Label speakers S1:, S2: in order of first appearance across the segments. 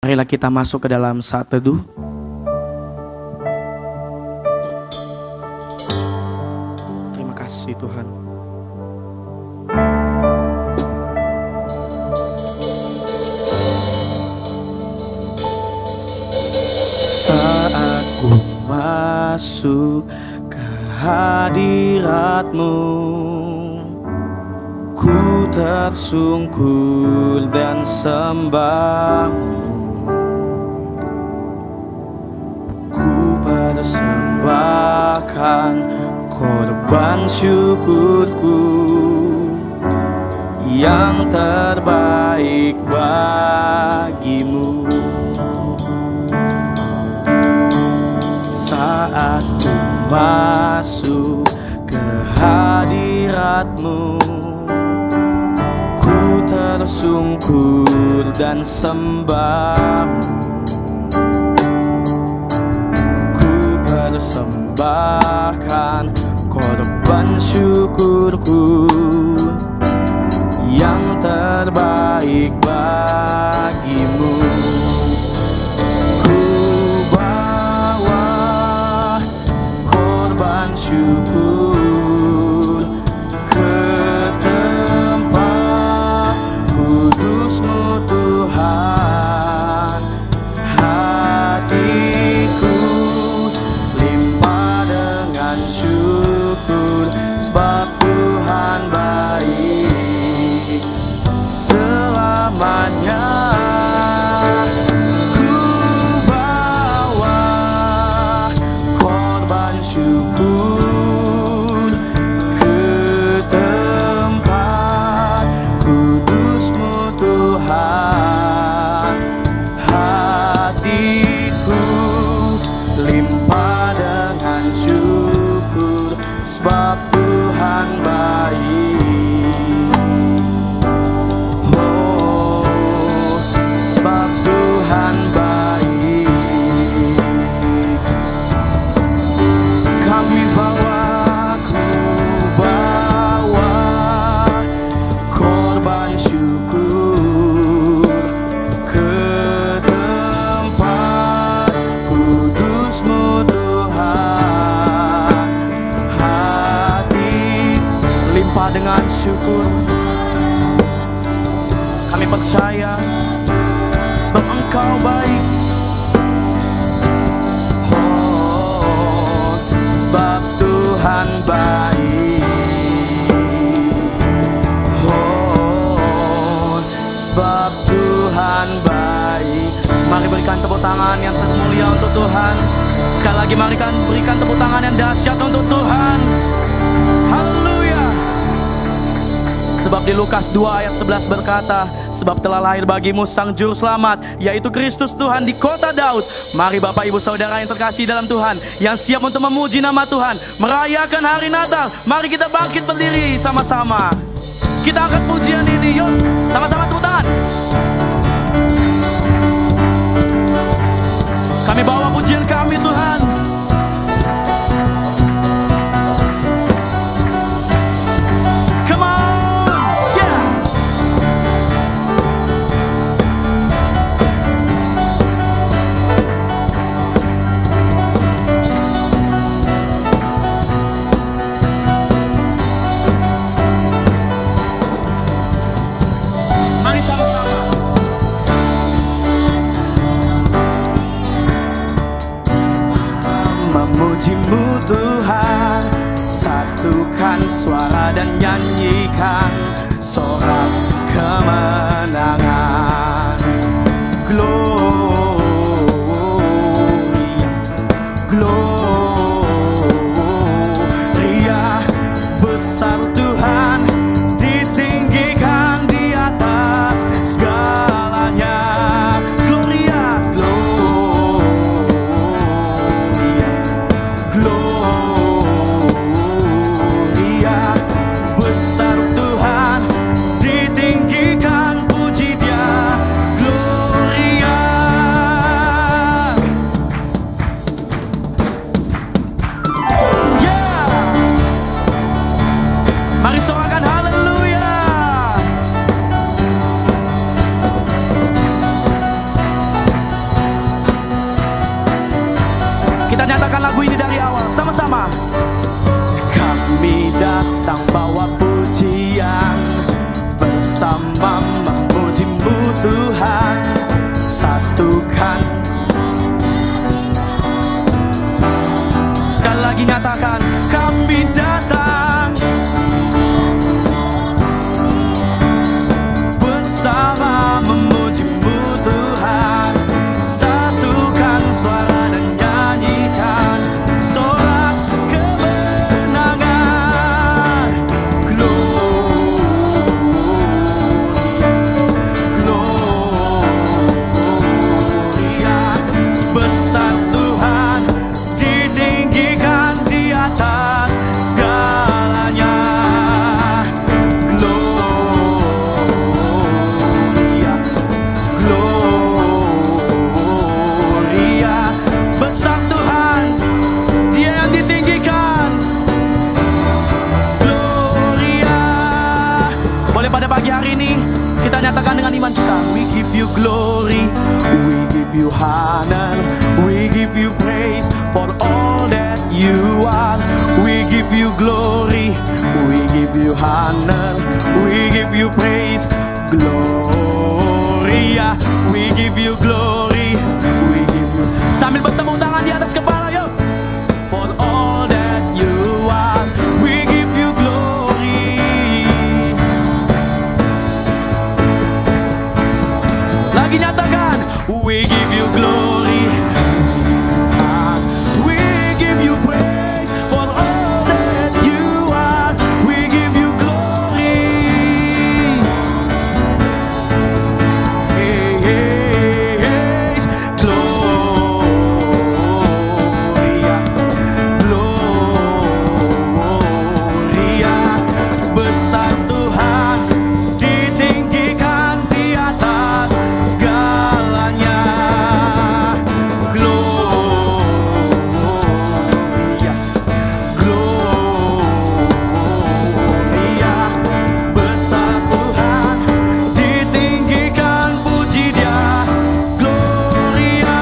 S1: Marilah kita masuk ke dalam saat teduh. Terima kasih Tuhan. Saat ku masuk ke hadirat-Mu, ku tersungkur dan sembah-Mu. Ku persembahkan korban syukurku yang terbaik bagimu. Saat ku masuk ke hadirat-Mu, ku tersungkur dan sembah-Mu. Persembahkan korban syukurku yang terbaik bagimu. Ku bawa korban syukur ke tempat kudus-Mu Tuhan. Hatiku syukur sebab Tuhan baik selamanya. Ku bawa korban syukur ke tempat kudus-Mu Tuhan. Hatiku limpah dengan syukur sebab Tuhan baik. Oh, sebab Tuhan baik. Kami bawa korban syukur ke tempat kudus-Mu Tuhan. Dengan syukur kami percaya sebab Engkau baik. Oh, sebab Tuhan baik. Oh, sebab Tuhan baik. Mari berikan tepuk tangan yang termulia untuk Tuhan. Sekali lagi mari berikan tepuk tangan yang dahsyat untuk Tuhan. Haleluya. Sebab di Lukas 2 ayat 11 berkata, sebab telah lahir bagimu Sang Juru Selamat, yaitu Kristus Tuhan di kota Daud. Mari Bapak Ibu Saudara yang terkasih dalam Tuhan, yang siap untuk memuji nama Tuhan, merayakan hari Natal, mari kita bangkit berdiri sama-sama. Kita angkat pujian ini, yuk sama-sama tepuk tangan. Kami bawa pujian kami Tuhan. Memuji-Mu Tuhan, satukan suara dan nyanyikan sorak kemenangan. Gloria, gloria, besar Tuhan, ditinggikan di atas segalanya. Gloria, gloria, besar Tuhan, ditinggikan puji Dia. Gloria, Nyatakan lagu ini dari awal, sama-sama. Kami datang bawa pujian, bersama memuji-Mu Tuhan. Satukan. Sekali lagi nyatakan, kami datang bersama memuji-Mu Tuhan. Satukan suara dan nyanyikan sorak kemenangan. Gloria, besar Tuhan, ditinggikan di atas segalanya. Gloria, besar Tuhan, Dia yang ditinggikan. Gloria. Boleh pada pagi hari ini kita nyatakan dengan iman kita. We give you glory, we give you honor, we give you praise for all that you are. We give you glory, we give you honor, we give you praise. Gloria, we give you glory, we give you. Sambil bertepuk tangan di atas kepala, yuk. For all that you are, we give you glory. Lagi nyatakan, we give you glory, we give you praise for all that you are. We give you glory. Hey, hey, hey. Gloria, Gloria, besar Tuhan, ditinggikan di atas segalanya. Gloria, Gloria, besar Tuhan, ditinggikan, puji Dia. Gloria.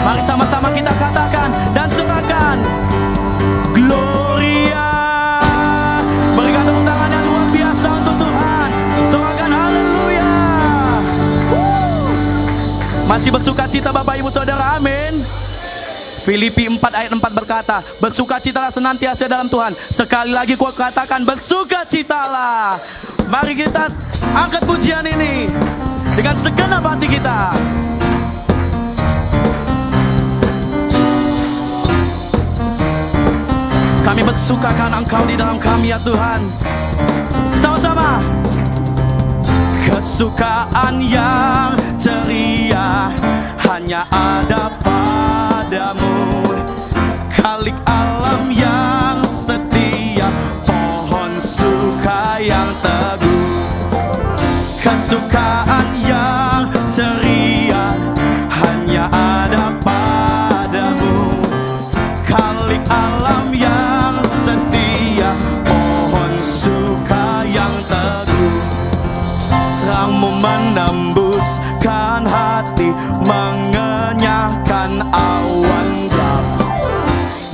S1: Mari sama-sama kita katakan dan serahkan Gloria. Berikan tepuk tangan yang luar biasa untuk Tuhan. Sorakan haleluya. Masih bersuka cita Bapak Ibu Saudara, amin. Filipi 4 ayat 4 berkata, bersukacitalah senantiasa dalam Tuhan. Sekali lagi ku katakan, bersukacitalah. Mari kita angkat pujian ini dengan segenap hati kita. Kami bersuka karena Engkau di dalam kami ya Tuhan. Sama-sama. Kesukaan yang ceria hanya ada padamu. Khalik alam yang setia, pohon suka yang teguh. Kesukaan yang ceria hanya ada padamu. Khalik alam yang setia, pohon suka yang teguh. Terangmu menembuskan hati, mengenyahkan awan gelap.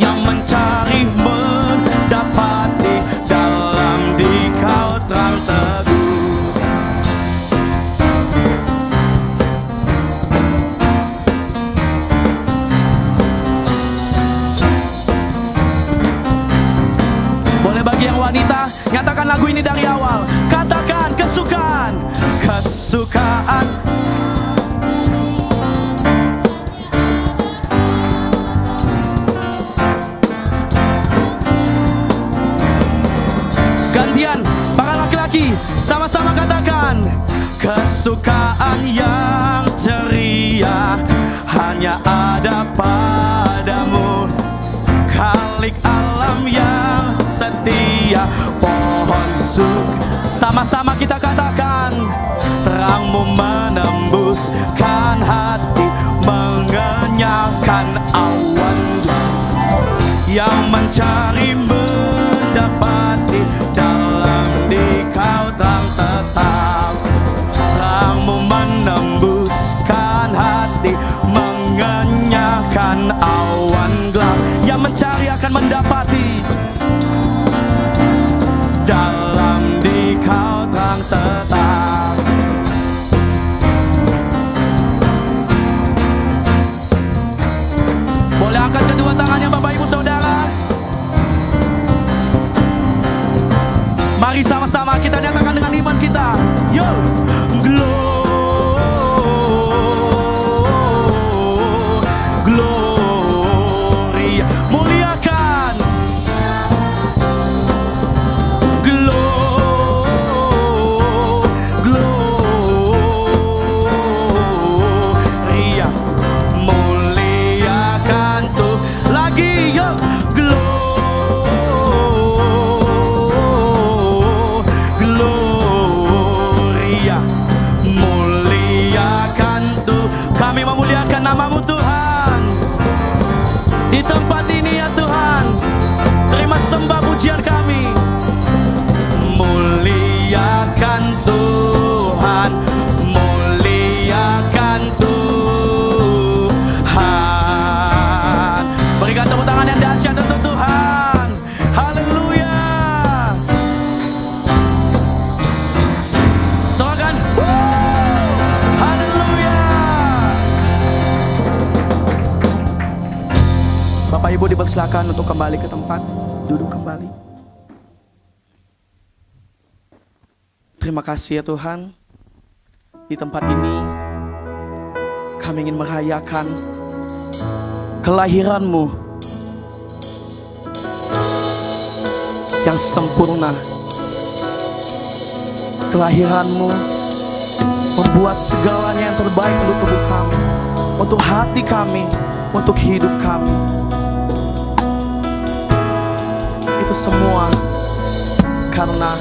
S1: Yang mencari mendapati, dalam Dikau terang teguh. Boleh bagi yang wanita, nyatakan lagu ini dari awal. Katakan kesukaan, kesukaan. Gantian, para laki-laki, sama-sama katakan. Kesukaan yang ceria hanya ada padamu. Khalik alam yang setia, pohon suka. Sama-sama kita katakan. Terangmu menembuskan hati, mengenyahkan awan yang mencari mendapati, dalam Dikau terang tetap. Terangmu menembuskan hati, mengenyahkan awan gelap. Yang mencari akan mendapati, dalam Dikau terang tetap. Boleh angkat kedua tangannya Bapak Ibu Saudara. Mari sama-sama kita nyatakan dengan iman kita. Yo, gloria, muliakan. Gloria, muliakan tuh lagi. Yo, gloria, muliakan tuh. Kami memuliakan nama-Mu Tuhan di tempat ini ya Tuhan. Terima sembah pujian kami. Muliakan Tuhan, muliakan Tuhan. Berikan tepuk tangan yang dahsyat untuk Tuhan. Haleluya. Soalkan, haleluya. Bapak Ibu dipersilakan untuk kembali ke tempat, duduk kembali. Terima kasih ya Tuhan. Di tempat ini kami ingin merayakan kelahiran-Mu yang sempurna. Kelahiran-Mu membuat segalanya yang terbaik untuk tubuh kami, untuk hati kami, untuk hidup kami. Itu semua karena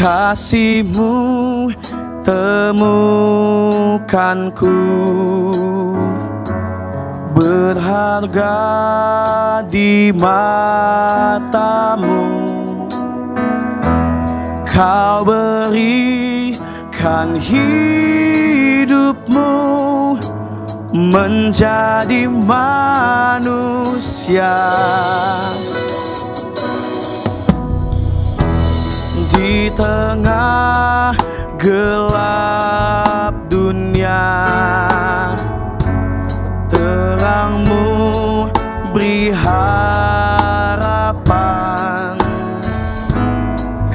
S1: kasih-Mu temukanku, berharga di mata-Mu. Kau berikan hidup-Mu menjadi manusia. Di tengah gelap dunia, terang-Mu beri harapan.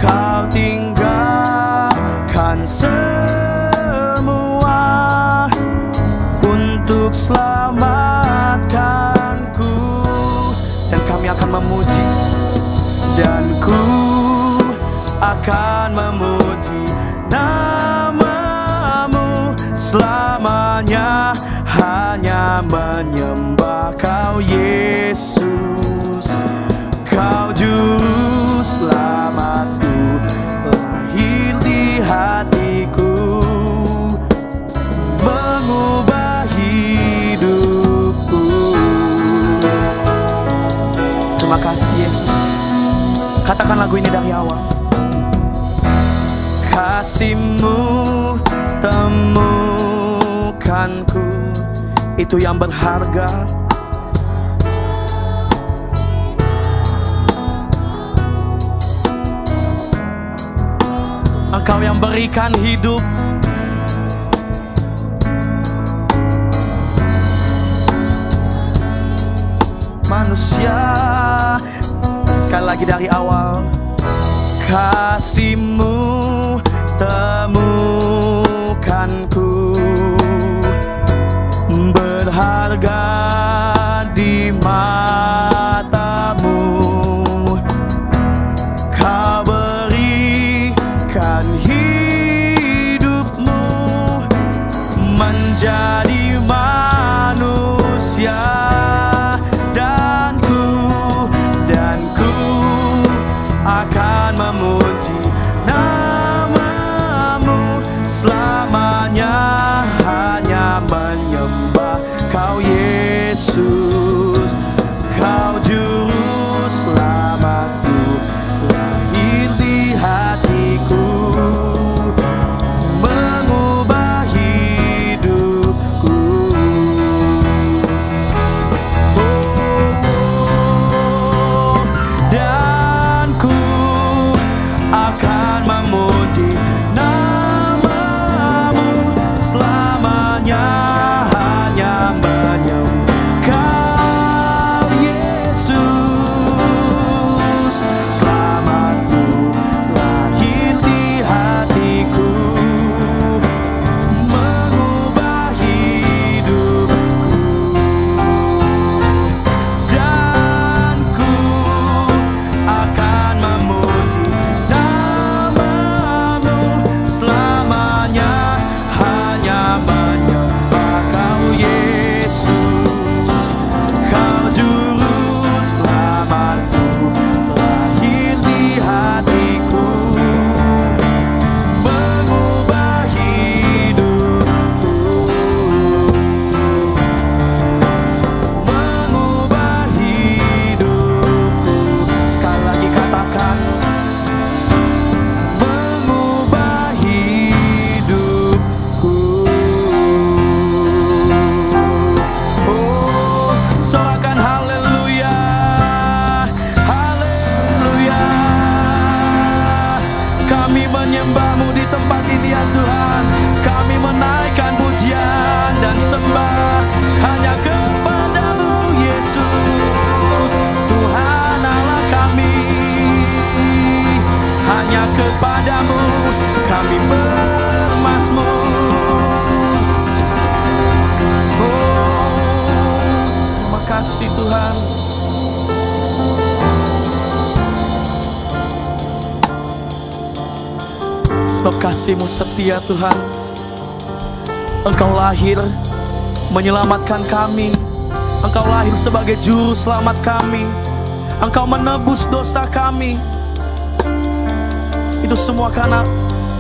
S1: Kau tinggalkan semua untuk selamatkanku, dan kami akan memuji, dan ku akan memuji nama-Mu selamanya, hanya menyembah Kau Yesus. Kau juru selamatku, lahir di hatiku, mengubah hidupku. Terima kasih Yesus. Katakan lagu ini dari awal. Kasih-Mu temukanku, itu yang berharga. Engkau yang berikan hidup. Manusia, sekali lagi dari awal. Kasih-Mu temukanku, berharga di mata-Mu. Kau berikan hidup-Mu menjadi manusia, dan ku akan memuji nama-Mu selamanya, hanya menyembah kami bermazmur. Terima kasih Tuhan. Sebab kasih-Mu setia Tuhan. Engkau lahir menyelamatkan kami. Engkau lahir sebagai juru selamat kami. Engkau menebus dosa kami. Itu semua karena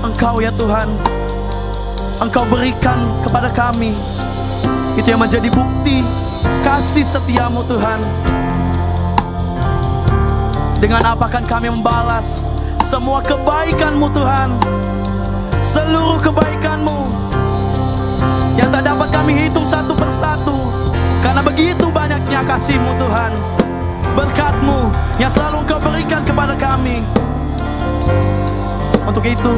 S1: Engkau ya Tuhan. Engkau berikan kepada kami. Itu yang menjadi bukti kasih setiamu Tuhan. Dengan apa kan kami membalas semua kebaikan-Mu Tuhan. Seluruh kebaikan-Mu yang tak dapat kami hitung satu persatu. Karena begitu banyaknya kasih-Mu Tuhan. Berkat-Mu yang selalu Engkau berikan kepada kami. Untuk itu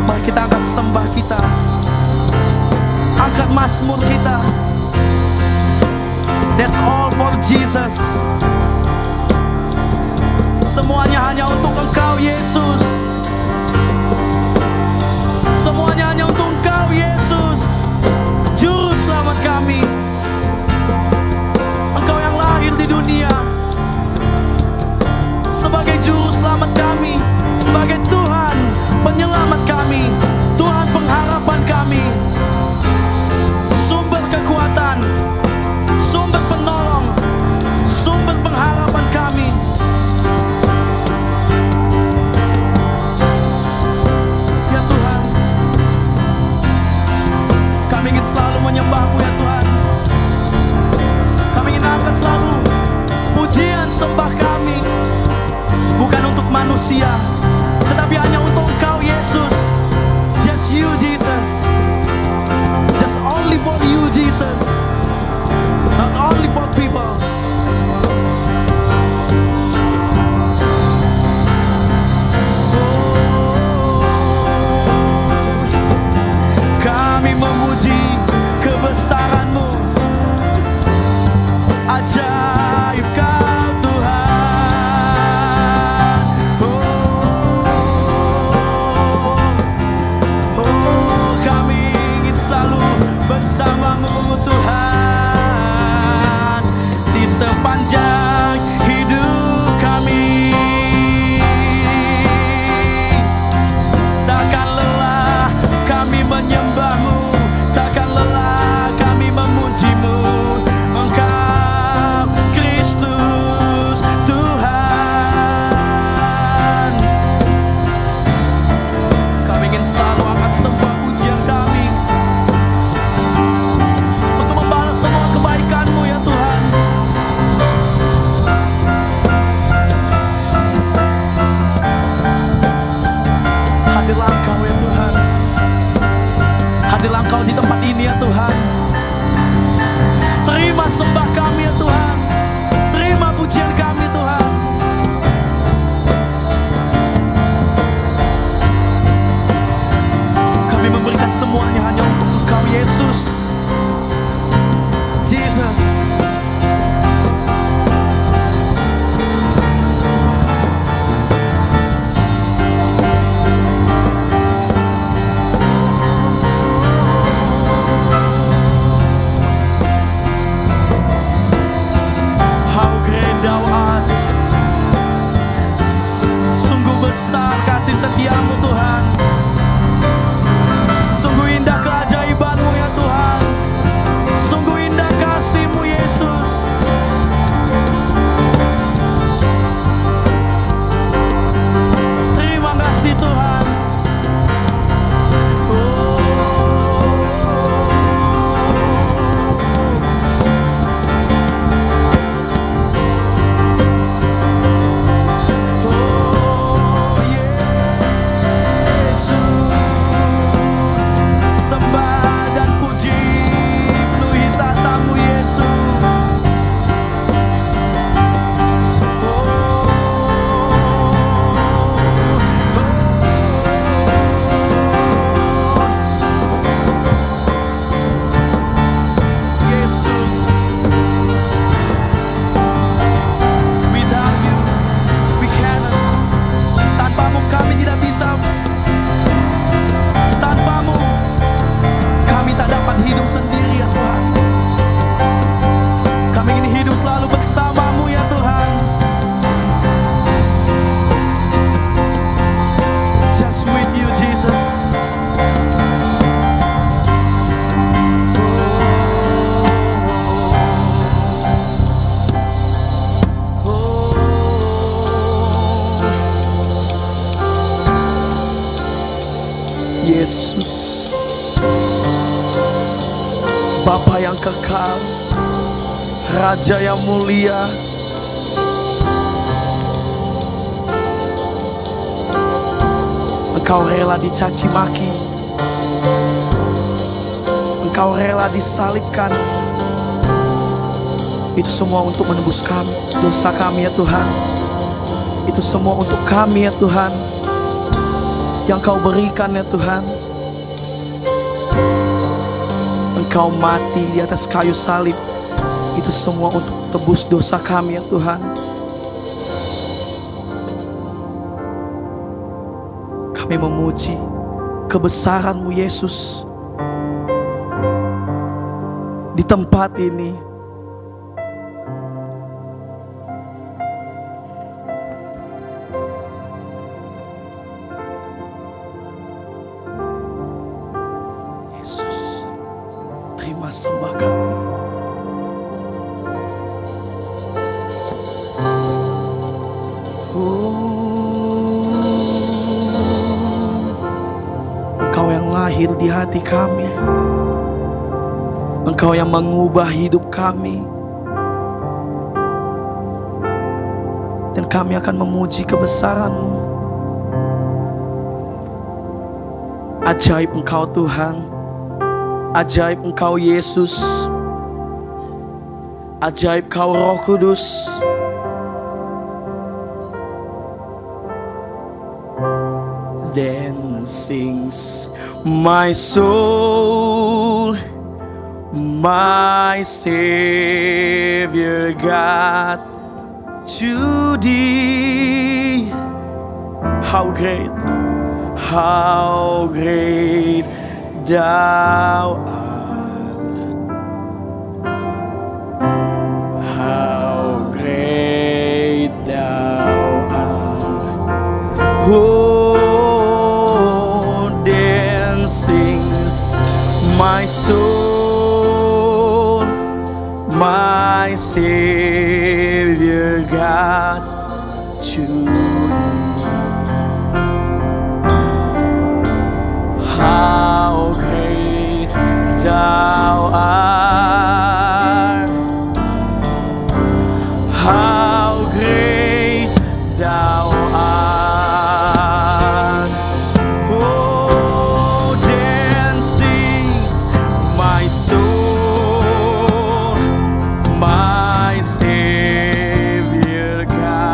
S1: mari kita angkat sembah kita, angkat mazmur kita. That's all for Jesus. Semuanya hanya untuk Engkau Yesus. Semuanya hanya untuk Engkau Yesus, Juru Selamat kami. Engkau yang lahir di dunia sebagai Juru Selamat kami, sebagai Tuhan Penyelamat kami, Tuhan pengharapan kami, sumber kekuatan, sumber penolong, sumber pengharapan kami. Ya Tuhan, kami ingin selalu menyembah-Mu ya Tuhan. Kami ingin angkat selalu pujian sembah kami, bukan untuk manusia, tetapi hanya untuk Engkau Yesus. Just you Jesus. Just only for you Jesus. Not only for people. Kami memuji kebesaran-Mu. Ajaib Kau Tuhan. Kami ingin selalu bersama-Mu Tuhan di sepanjang hidup kami. Takkan lelah kami menyembah-Mu, takkan lelah kami memuji-Mu. Engkau Kristus Tuhan. Kami ingin selalu angkat sembah pujian kami untuk membalas semua kebaikan-Mu ya Tuhan. Hadirlah Engkau ya Tuhan. Hadirlah Engkau di tempat ini ya Tuhan. Terima sembah kami ya Tuhan. Terima pujian kami Tuhan. Kami memberikan semuanya hanya untuk Engkau Yesus. Jesus. How great Thou art. Sungguh besar kasih setiamu Tuhan. Sungguh indah dapat hidup sendiri ya Tuhan. Kami ingin hidup selalu bersama-Mu ya Tuhan. Just with you Jesus. Yesus, Bapa yang kekal, Raja yang mulia, Engkau rela dicaci maki, Engkau rela disalibkan. Itu semua untuk menebus kami, dosa kami ya Tuhan. Itu semua untuk kami ya Tuhan, yang Kau berikan ya Tuhan. Engkau mati di atas kayu salib. Itu semua untuk tebus dosa kami ya Tuhan. Kami memuji kebesaran-Mu Yesus di tempat ini. Terima sembah kami. Engkau yang lahir di hati kami. Engkau yang mengubah hidup kami. Dan kami akan memuji kebesaran-Mu. Ajaib Engkau Tuhan. Ajaib Engkau Yesus. Ajaib Kau Roh Kudus. Then sings my soul, my Savior God, to Thee. How great Thou art. How great Thou art. Oh, then sings my soul, my Savior God, to how great Thou art. How great Thou art. Oh, then sings my soul, my Savior God.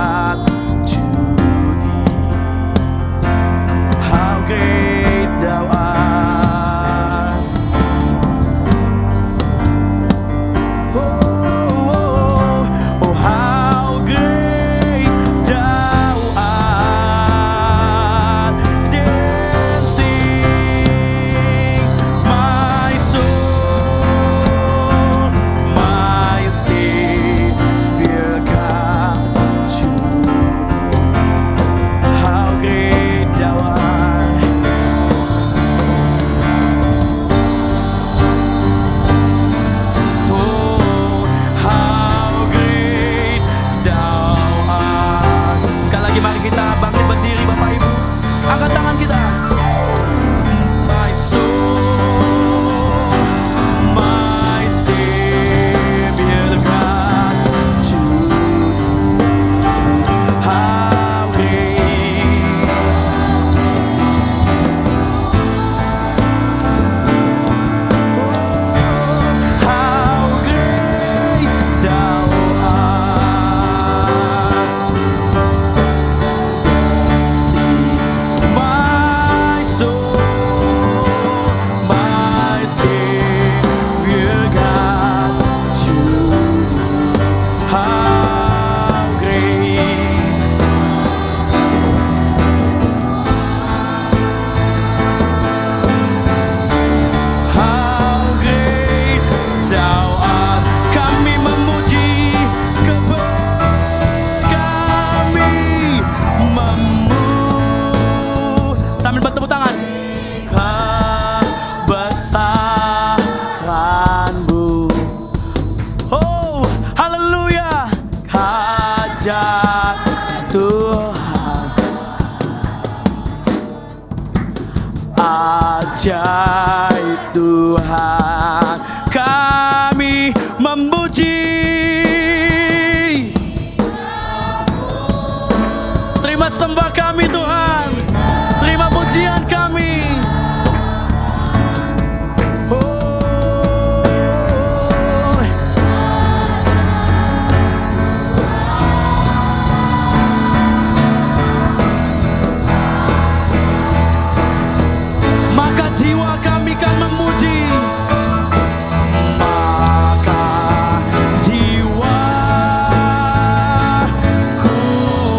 S1: Tuhan, kami memuji. Terima sembah kami Tuhan, terima pujian kami. Maka jiwa kami kan memuji. Maka jiwaku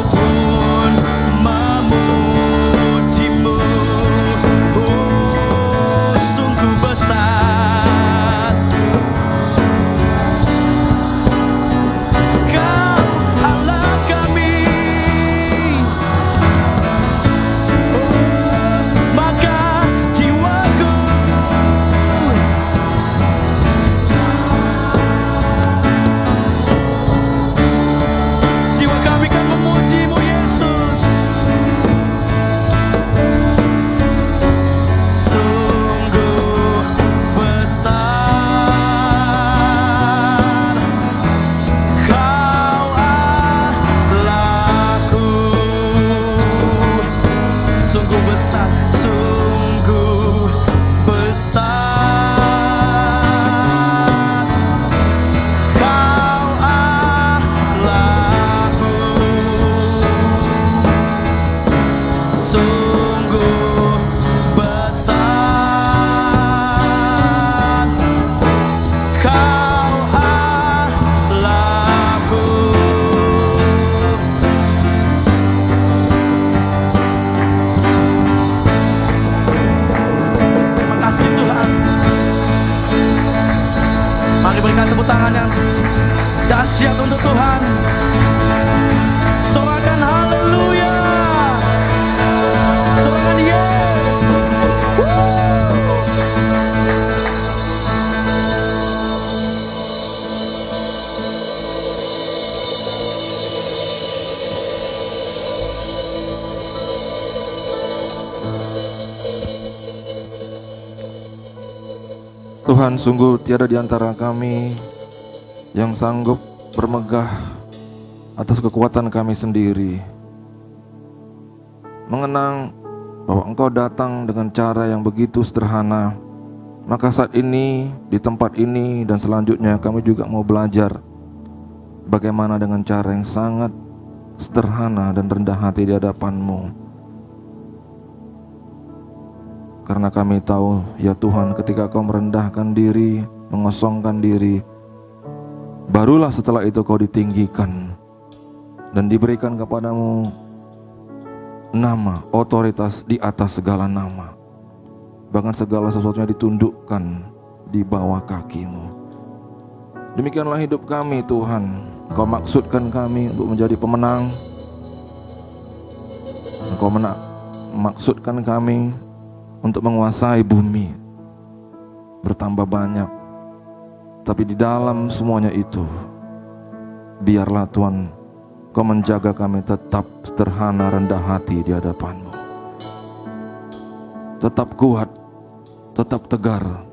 S1: pun memujimu. Oh, sungguh besar Kau Allah kami. Maka jiwaku jiwa kami kan memujimu Yesus. Sungguh besar Kau Allahku. Sungguh besar, sungguh besar Kau Allahku. Sungguh besar Kau Allahku. Terima kasih Tuhan. Mari berikan tepuk tangan yang dahsyat untuk Tuhan. Sorakan haleluya. Sorakan yes.
S2: Tuhan, sungguh tiada di antara kami yang sanggup bermegah atas kekuatan kami sendiri. Mengenang bahwa Engkau datang dengan cara yang begitu sederhana, maka saat ini, di tempat ini dan selanjutnya kami juga mau belajar bagaimana dengan cara yang sangat sederhana dan rendah hati di hadapan-Mu. Karena kami tahu, ya Tuhan, ketika Kau merendahkan diri, mengosongkan diri, barulah setelah itu Kau ditinggikan dan diberikan kepadamu nama, otoritas di atas segala nama. Bahkan segala sesuatunya ditundukkan di bawah kaki-Mu. Demikianlah hidup kami Tuhan. Kau maksudkan kami untuk menjadi pemenang. Engkau maksudkan kami untuk menguasai bumi, bertambah banyak. Tapi di dalam semuanya itu, biarlah Tuhan Kau menjaga kami tetap sederhana, rendah hati di hadapan-Mu. Tetap kuat, tetap tegar,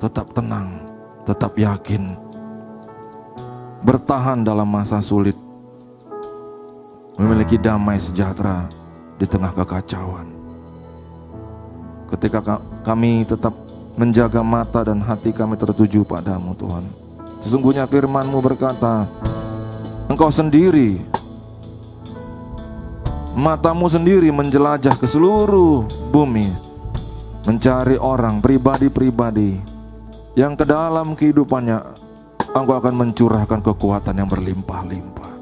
S2: tetap tenang, tetap yakin. Bertahan dalam masa sulit, memiliki damai sejahtera di tengah kekacauan. Ketika kami tetap menjaga mata dan hati kami tertuju padamu Tuhan. Sesungguhnya firman-Mu berkata, Engkau sendiri, matamu sendiri menjelajah ke seluruh bumi, mencari orang pribadi-pribadi yang ke dalam kehidupannya Engkau akan mencurahkan kekuatan yang berlimpah-limpah.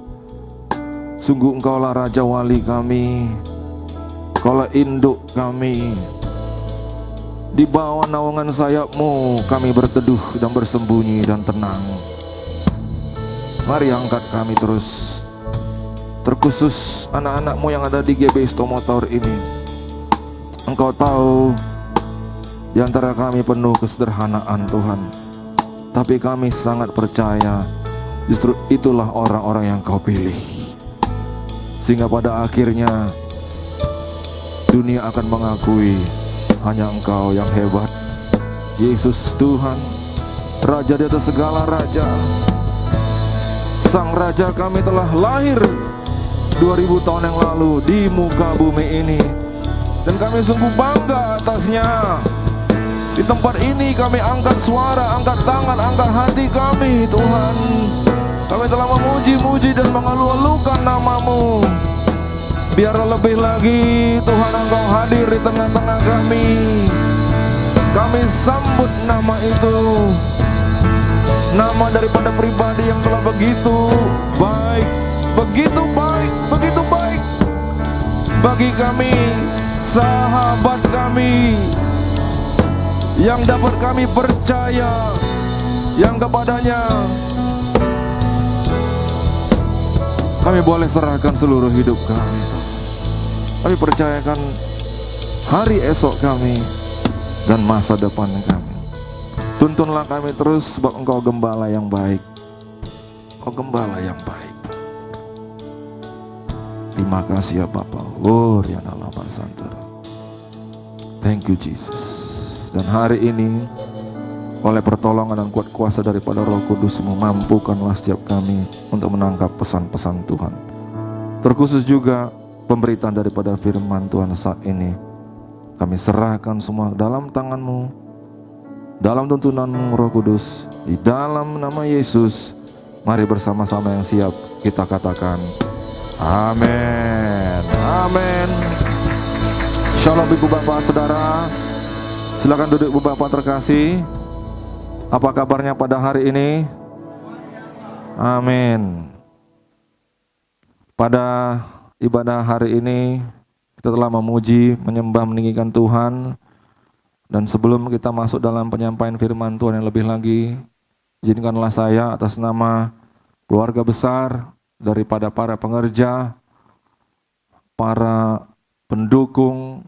S2: Sungguh Engkaulah Raja Wali kami, Engkaulah induk kami. Di bawah naungan sayap-Mu kami berteduh dan bersembunyi dan tenang. Mari angkat kami terus, terkhusus anak-anak-Mu yang ada di GBI Stomotor ini. Engkau tahu di antara kami penuh kesederhanaan Tuhan, tapi kami sangat percaya justru itulah orang-orang yang Kau pilih, sehingga pada akhirnya dunia akan mengakui hanya Engkau yang hebat, Yesus Tuhan, Raja di atas segala raja. Sang Raja kami telah lahir 2000 tahun yang lalu di muka bumi ini, dan kami sungguh bangga atasnya. Di tempat ini kami angkat suara, angkat tangan, angkat hati kami, Tuhan. Kami telah memuji-muji dan mengeluh-elukan nama-Mu. Biar lebih lagi Tuhan Engkau hadir di tengah-tengah kami. Kami sambut nama itu, nama daripada pribadi yang telah begitu baik, begitu baik, begitu baik bagi kami, sahabat kami, yang dapat kami percaya, yang kepadanya kami boleh serahkan seluruh hidup kami. Kami percayakan hari esok kami dan masa depan kami. Tuntunlah kami terus, sebab Engkau gembala yang baik. Engkau gembala yang baik. Terima kasih ya Bapa. Thank you Jesus. Dan hari ini oleh pertolongan dan kuat kuasa daripada Roh Kudus-Mu, mampukanlah setiap kami untuk menangkap pesan-pesan Tuhan. Terkhusus juga pemberitaan daripada firman Tuhan saat ini. Kami serahkan semua dalam tangan-Mu, dalam tuntunan-Mu Roh Kudus, di dalam nama Yesus. Mari bersama-sama yang siap kita katakan amin. Amin. Shalom Ibu Bapak Saudara. Silakan duduk Ibu Bapak terkasih. Apa kabarnya pada hari ini? Amin. Pada ibadah hari ini kita telah memuji, menyembah, meninggikan Tuhan. Dan sebelum kita masuk dalam penyampaian firman Tuhan yang lebih lagi, izinkanlah saya atas nama keluarga besar daripada para pengerja, para pendukung,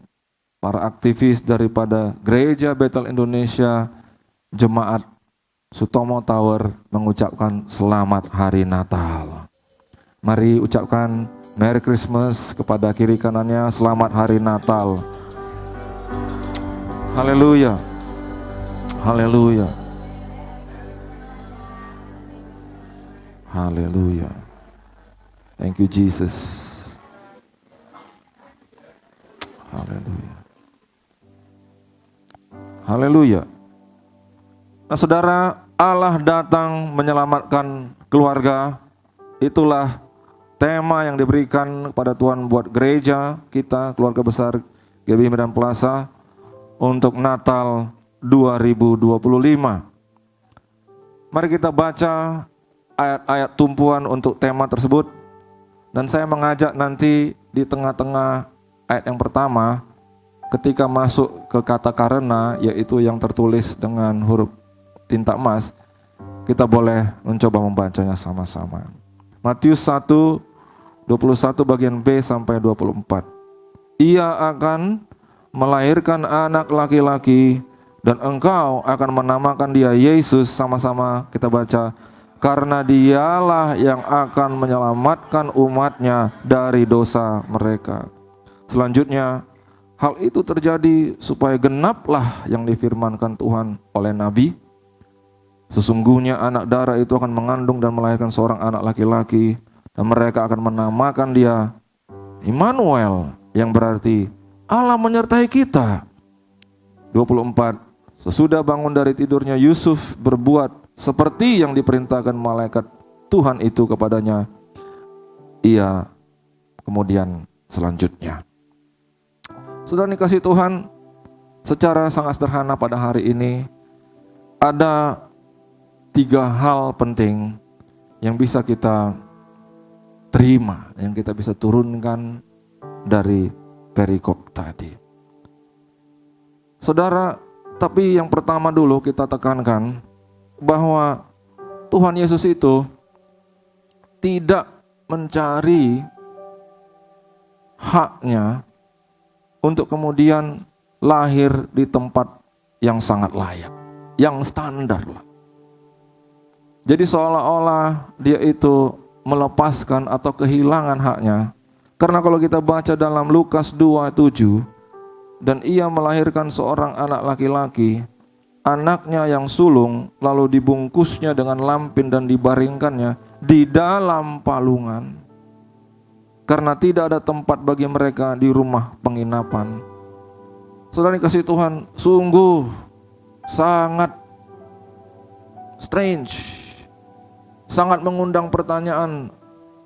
S2: para aktivis daripada Gereja Bethel Indonesia, Jemaat Sutomo Tower mengucapkan selamat hari Natal. Mari ucapkan Merry Christmas kepada kiri kanannya, selamat hari Natal. Haleluya. Haleluya. Haleluya. Thank you Jesus. Haleluya. Haleluya. Nah saudara, Allah datang menyelamatkan keluarga. Itulah tema yang diberikan kepada Tuhan buat gereja kita, keluarga besar GBI Medan Plaza, untuk Natal 2025. Mari kita baca ayat-ayat tumpuan untuk tema tersebut. Dan saya mengajak nanti di tengah-tengah ayat yang pertama, ketika masuk ke kata karena, yaitu yang tertulis dengan huruf tinta emas, kita boleh mencoba membacanya sama-sama. Matius 1:21 bagian B sampai 24. Ia akan melahirkan anak laki-laki, dan engkau akan menamakan dia Yesus. Sama-sama kita baca. Karena dialah yang akan menyelamatkan umatnya dari dosa mereka. Selanjutnya, hal itu terjadi supaya genaplah yang difirmankan Tuhan oleh Nabi. Sesungguhnya anak darah itu akan mengandung dan melahirkan seorang anak laki-laki, dan mereka akan menamakan dia Immanuel, yang berarti Allah menyertai kita. 24. Sesudah bangun dari tidurnya, Yusuf berbuat seperti yang diperintahkan malaikat Tuhan itu kepadanya. Ia kemudian selanjutnya. Saudara dikasihi Tuhan, secara sangat sederhana pada hari ini ada 3 hal penting yang bisa kita terima, yang kita bisa turunkan dari perikop tadi. Saudara, tapi yang pertama dulu kita tekankan bahwa Tuhan Yesus itu tidak mencari haknya untuk kemudian lahir di tempat yang sangat layak, yang standar lah. Jadi seolah-olah dia itu melepaskan atau kehilangan haknya. Karena kalau kita baca dalam Lukas 2:7, dan ia melahirkan seorang anak laki-laki, anaknya yang sulung, lalu dibungkusnya dengan lampin dan dibaringkannya di dalam palungan, karena tidak ada tempat bagi mereka di rumah penginapan. Saudara kasih Tuhan, sungguh sangat strange, sangat mengundang pertanyaan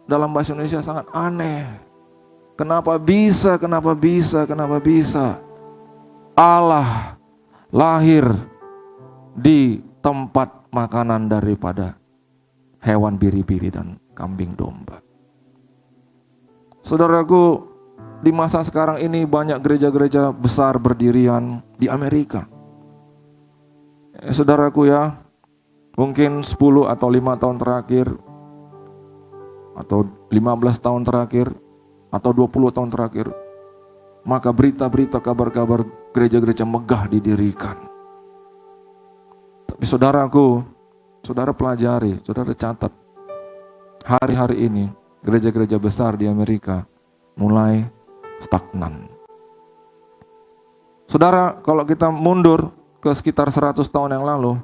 S2: dalam bahasa Indonesia, sangat aneh. Kenapa bisa Allah lahir di tempat makanan daripada hewan biri-biri dan kambing domba? Saudaraku, di masa sekarang ini banyak gereja-gereja besar berdirian di Amerika. Saudaraku ya, mungkin 10 atau 5 tahun terakhir, atau 15 tahun terakhir, atau 20 tahun terakhir, maka berita-berita, kabar-kabar gereja-gereja megah didirikan. Tapi saudaraku, saudara pelajari, saudara catat, hari-hari ini gereja-gereja besar di Amerika mulai stagnan. Saudara, kalau kita mundur ke sekitar 100 tahun yang lalu,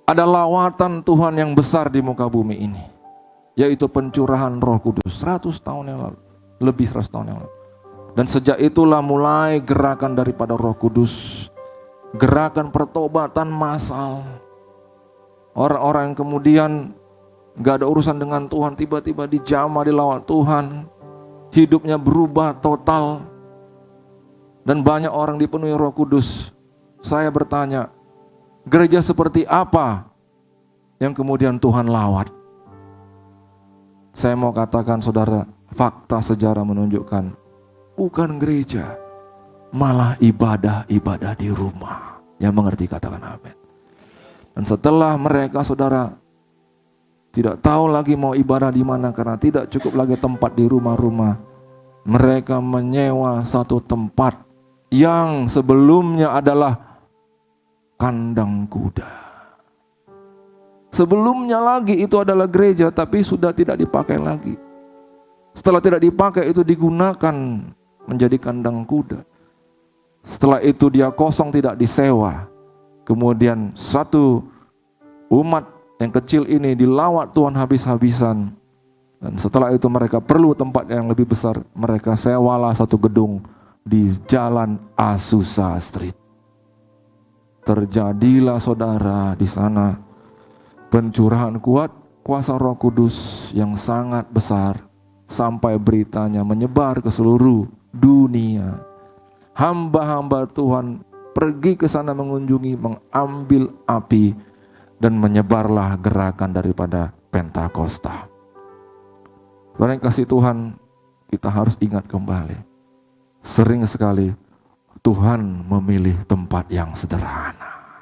S2: ada lawatan Tuhan yang besar di muka bumi ini, yaitu pencurahan Roh Kudus 100 tahun yang lalu, lebih 100 tahun yang lalu. Dan sejak itulah mulai gerakan daripada Roh Kudus, gerakan pertobatan massal. Orang-orang yang kemudian gak ada urusan dengan Tuhan, tiba-tiba dijamah di lawat Tuhan, hidupnya berubah total, dan banyak orang dipenuhi Roh Kudus. Saya bertanya, gereja seperti apa yang kemudian Tuhan lawat? Saya mau katakan saudara, fakta sejarah menunjukkan bukan gereja, malah ibadah-ibadah di rumah. Yang mengerti katakan amin. Dan setelah mereka saudara tidak tahu lagi mau ibadah di mana karena tidak cukup lagi tempat di rumah-rumah, mereka menyewa satu tempat yang sebelumnya adalah kandang kuda. Sebelumnya lagi itu adalah gereja, tapi sudah tidak dipakai lagi. Setelah tidak dipakai itu digunakan menjadi kandang kuda. Setelah itu dia kosong, tidak disewa. Kemudian satu umat yang kecil ini dilawat Tuhan habis-habisan. Dan setelah itu mereka perlu tempat yang lebih besar. Mereka sewalah satu gedung di Jalan Azusa Street. Terjadilah saudara di sana pencurahan kuat kuasa Roh Kudus yang sangat besar, sampai beritanya menyebar ke seluruh dunia. Hamba-hamba Tuhan pergi ke sana mengunjungi, mengambil api, dan menyebarlah gerakan daripada Pentakosta. Saudara yang kasih Tuhan, kita harus ingat kembali, sering sekali Tuhan memilih tempat yang sederhana.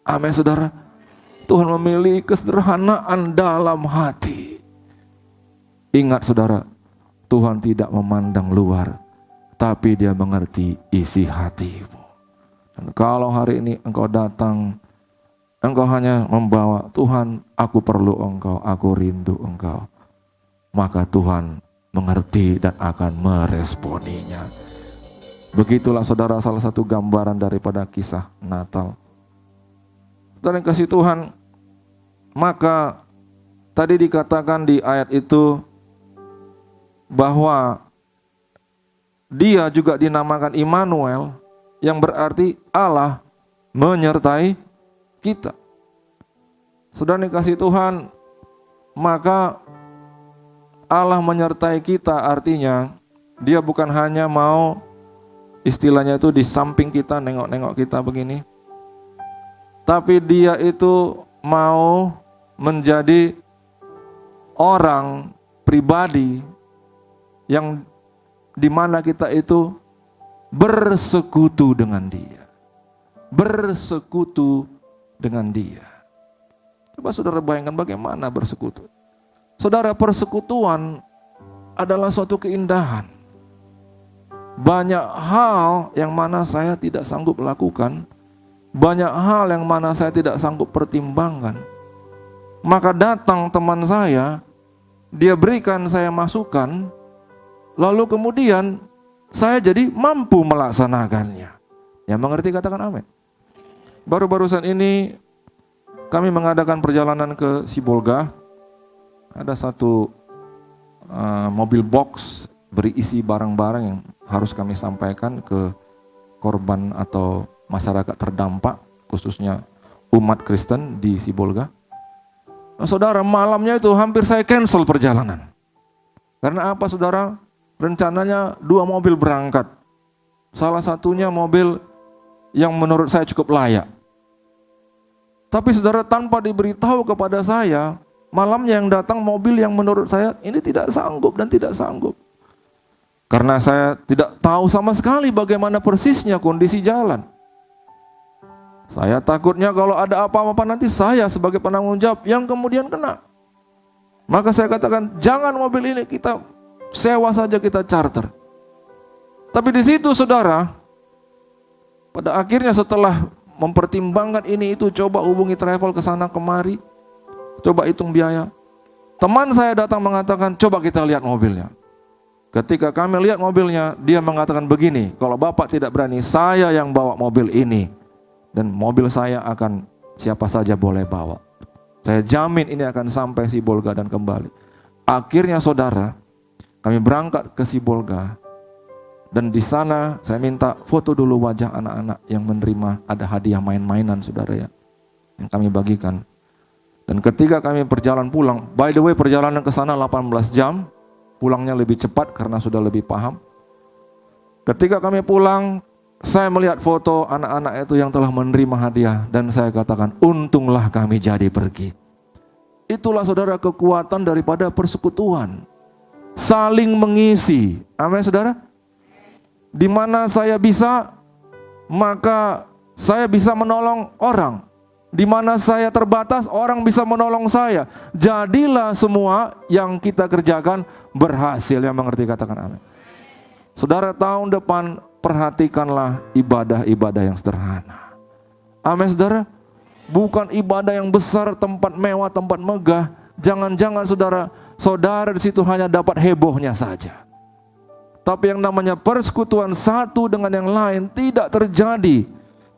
S2: Amin saudara. Tuhan memilih kesederhanaan dalam hati. Ingat saudara, Tuhan tidak memandang luar, tapi Dia mengerti isi hatimu. Dan kalau hari ini engkau datang, engkau hanya membawa, Tuhan aku perlu Engkau, aku rindu Engkau, maka Tuhan mengerti dan akan meresponinya. Begitulah saudara salah satu gambaran daripada kisah Natal. Saudara yang kasih Tuhan, maka tadi dikatakan di ayat itu bahwa Dia juga dinamakan Immanuel, yang berarti Allah menyertai kita. Saudara yang kasih Tuhan, maka Allah menyertai kita artinya Dia bukan hanya mau istilahnya itu di samping kita, nengok-nengok kita begini, tapi Dia itu mau menjadi orang pribadi yang dimana kita itu bersekutu dengan Dia. Bersekutu dengan Dia. Coba saudara bayangkan bagaimana bersekutu. Saudara, persekutuan adalah suatu keindahan. Banyak hal yang mana saya tidak sanggup lakukan, banyak hal yang mana saya tidak sanggup pertimbangkan. Maka datang teman saya, dia berikan saya masukan, lalu kemudian saya jadi mampu melaksanakannya. Yang mengerti katakan amin. Baru-barusan ini kami mengadakan perjalanan ke Sibolga. Ada satu mobil box berisi barang-barang yang harus kami sampaikan ke korban atau masyarakat terdampak, khususnya umat Kristen di Sibolga. Nah, saudara, malamnya itu hampir saya cancel perjalanan. Karena apa, saudara? Rencananya 2 mobil berangkat. Salah satunya mobil yang menurut saya cukup layak. Tapi saudara, tanpa diberitahu kepada saya, malamnya yang datang mobil yang menurut saya ini tidak sanggup dan tidak sanggup. Karena saya tidak tahu sama sekali bagaimana persisnya kondisi jalan. Saya takutnya kalau ada apa-apa nanti saya sebagai penanggung jawab yang kemudian kena. Maka saya katakan, jangan mobil ini, kita sewa saja, kita charter. Tapi di situ saudara, pada akhirnya setelah mempertimbangkan ini itu, coba hubungi travel ke sana kemari, coba hitung biaya. Teman saya datang mengatakan, coba kita lihat mobilnya. Ketika kami lihat mobilnya, dia mengatakan begini, kalau Bapak tidak berani, saya yang bawa mobil ini. Dan mobil saya akan siapa saja boleh bawa. Saya jamin ini akan sampai Sibolga dan kembali. Akhirnya saudara, kami berangkat ke Sibolga. Dan di sana saya minta foto dulu wajah anak-anak yang menerima, ada hadiah main-mainan saudara ya, yang kami bagikan. Dan ketika kami berjalan pulang, by the way perjalanan ke sana 18 jam, pulangnya lebih cepat karena sudah lebih paham. Ketika kami pulang, saya melihat foto anak-anak itu yang telah menerima hadiah dan saya katakan, untunglah kami jadi pergi. Itulah saudara kekuatan daripada persekutuan. Saling mengisi. Amin saudara. Di mana saya bisa, maka saya bisa menolong orang. Di mana saya terbatas, orang bisa menolong saya. Jadilah semua yang kita kerjakan berhasil. Yang mengerti katakan amin. Saudara, tahun depan perhatikanlah ibadah-ibadah yang sederhana. Amin saudara. Bukan ibadah yang besar, tempat mewah, tempat megah. Jangan-jangan saudara di situ hanya dapat hebohnya saja. Tapi yang namanya persekutuan satu dengan yang lain tidak terjadi.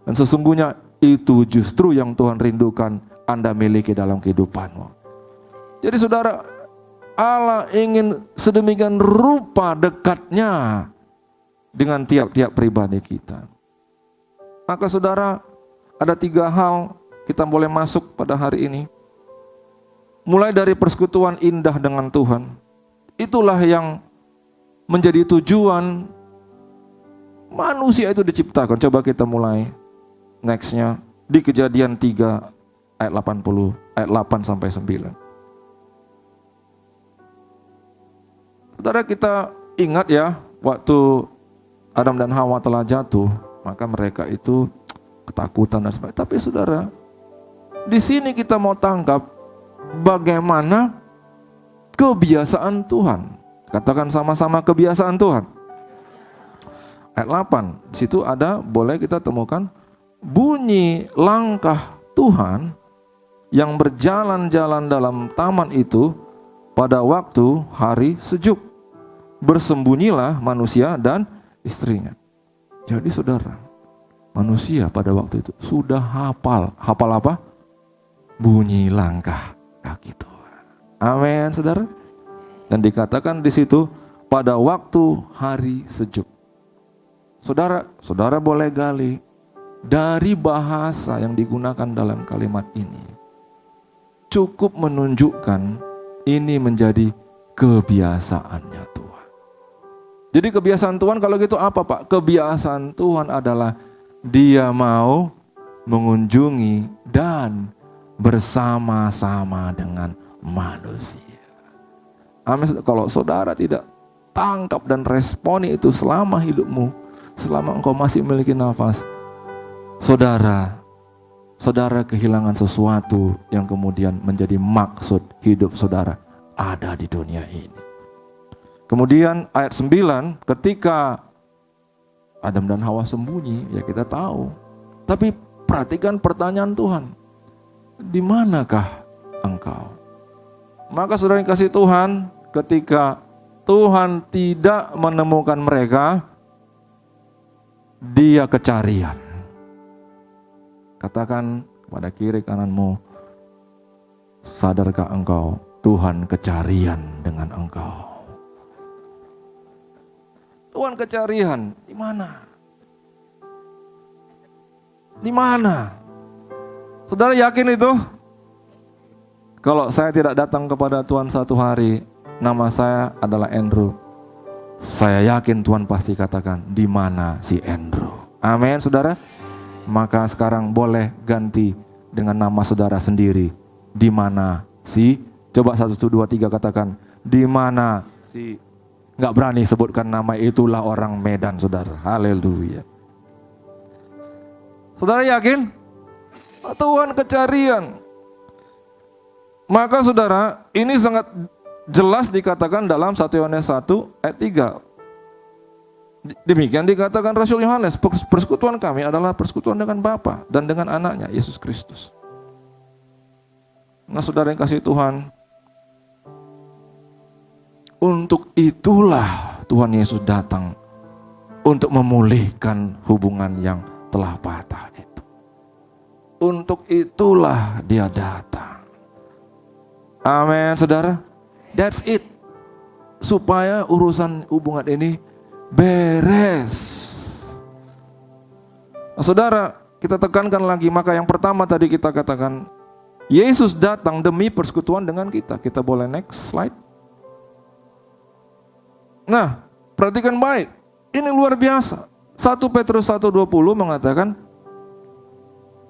S2: Dan sesungguhnya itu justru yang Tuhan rindukan Anda miliki dalam kehidupanmu. Jadi saudara, Allah ingin sedemikian rupa dekatnya dengan tiap-tiap pribadi kita. Maka saudara, ada 3 hal kita boleh masuk pada hari ini. Mulai dari persekutuan indah dengan Tuhan. Itulah yang menjadi tujuan manusia itu diciptakan. Coba kita mulai nextnya di Kejadian 3 ayat 80, ayat 8 sampai 9. Saudara, kita ingat ya, waktu Adam dan Hawa telah jatuh, maka mereka itu ketakutan dan sebagainya. Tapi saudara, di sini kita mau tangkap bagaimana kebiasaan Tuhan. Katakan sama-sama kebiasaan Tuhan. Ayat 8, di situ ada, boleh kita temukan bunyi langkah Tuhan yang berjalan-jalan dalam taman itu pada waktu hari sejuk. Bersembunyilah manusia dan istrinya. Jadi saudara, manusia pada waktu itu sudah hafal apa? Bunyi langkah kaki Tuhan. Amin saudara. Dan dikatakan di situ pada waktu hari sejuk. Saudara boleh gali dari bahasa yang digunakan dalam kalimat ini. Cukup menunjukkan ini menjadi kebiasaannya Tuhan. Jadi kebiasaan Tuhan kalau gitu apa Pak? Kebiasaan Tuhan adalah Dia mau mengunjungi dan bersama-sama dengan manusia. Amin. Kalau saudara tidak tangkap dan responi itu selama hidupmu, selama engkau masih memiliki nafas, saudara kehilangan sesuatu yang kemudian menjadi maksud hidup saudara ada di dunia ini. Kemudian ayat 9, ketika Adam dan Hawa sembunyi, ya kita tahu. Tapi perhatikan pertanyaan Tuhan, di manakah engkau? Maka saudara yang kasih Tuhan, ketika Tuhan tidak menemukan mereka, Dia kecarian. Katakan kepada kiri kananmu, sadarkah engkau Tuhan kecarian dengan engkau? Tuhan kecarian di mana? Di mana? Saudara yakin itu? Kalau saya tidak datang kepada Tuhan satu hari, nama saya adalah Andrew. Saya yakin Tuhan pasti katakan, di mana si Andrew? Amin, saudara. Maka sekarang boleh ganti dengan nama saudara sendiri. Di mana si? Coba 1, 2, 3 katakan. Di mana si? Nggak berani sebutkan nama, itulah orang Medan, saudara. Haleluya. Saudara yakin? Tuhan kecarian. Maka saudara, ini sangat jelas dikatakan dalam 1 Yohanes 1 ayat 3. Demikian dikatakan Rasul Yohanes, persekutuan kami adalah persekutuan dengan Bapa dan dengan anaknya, Yesus Kristus. Nah saudara yang kasih Tuhan, untuk itulah Tuhan Yesus datang untuk memulihkan hubungan yang telah patah itu. Untuk itulah dia datang. Amin, saudara. That's it. Supaya urusan hubungan ini beres. Nah, saudara, kita tekankan lagi. Maka yang pertama tadi kita katakan, Yesus datang demi persekutuan dengan kita. Kita boleh next slide. Nah, perhatikan baik. Ini luar biasa. 1 Petrus 1:20 mengatakan,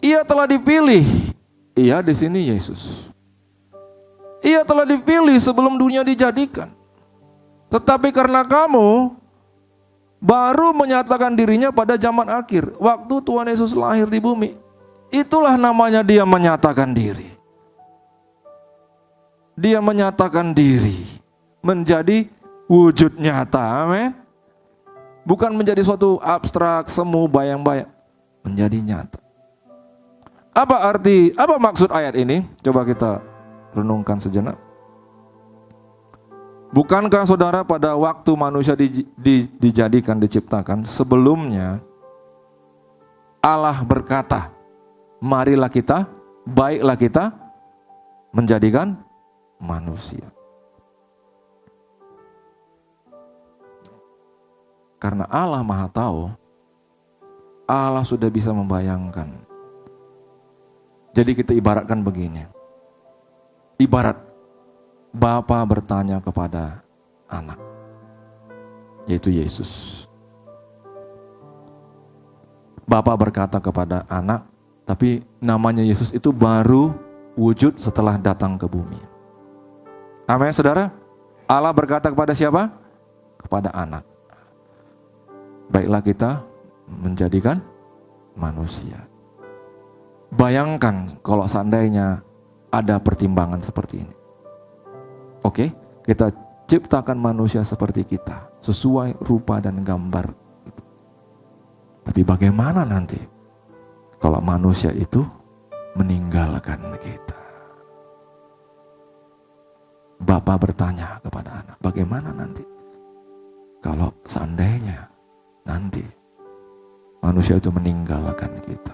S2: Ia telah dipilih. Iya, di sini Yesus. Ia telah dipilih sebelum dunia dijadikan. Tetapi karena kamu baru menyatakan dirinya pada zaman akhir, waktu Tuhan Yesus lahir di bumi. Itulah namanya dia menyatakan diri. Dia menyatakan diri menjadi wujud nyata. Amin. Bukan menjadi suatu abstrak, semu, bayang-bayang. Menjadi nyata. Apa maksud ayat ini? Coba kita renungkan sejenak. Bukankah saudara pada waktu manusia dijadikan, diciptakan, sebelumnya Allah berkata, marilah kita, baiklah kita menjadikan manusia. Karena Allah Maha Tahu, Allah sudah bisa membayangkan. Jadi kita ibaratkan begini. Ibarat Bapa bertanya kepada anak, yaitu Yesus. Bapa berkata kepada anak, tapi namanya Yesus itu baru wujud setelah datang ke bumi. Amin, saudara. Allah berkata kepada siapa? Kepada anak. Baiklah kita menjadikan manusia. Bayangkan kalau seandainya ada pertimbangan seperti ini. Oke, kita ciptakan manusia seperti kita, sesuai rupa dan gambar. Tapi bagaimana nanti kalau manusia itu meninggalkan kita? Bapa bertanya kepada anak, bagaimana nanti kalau seandainya nanti manusia itu meninggalkan kita?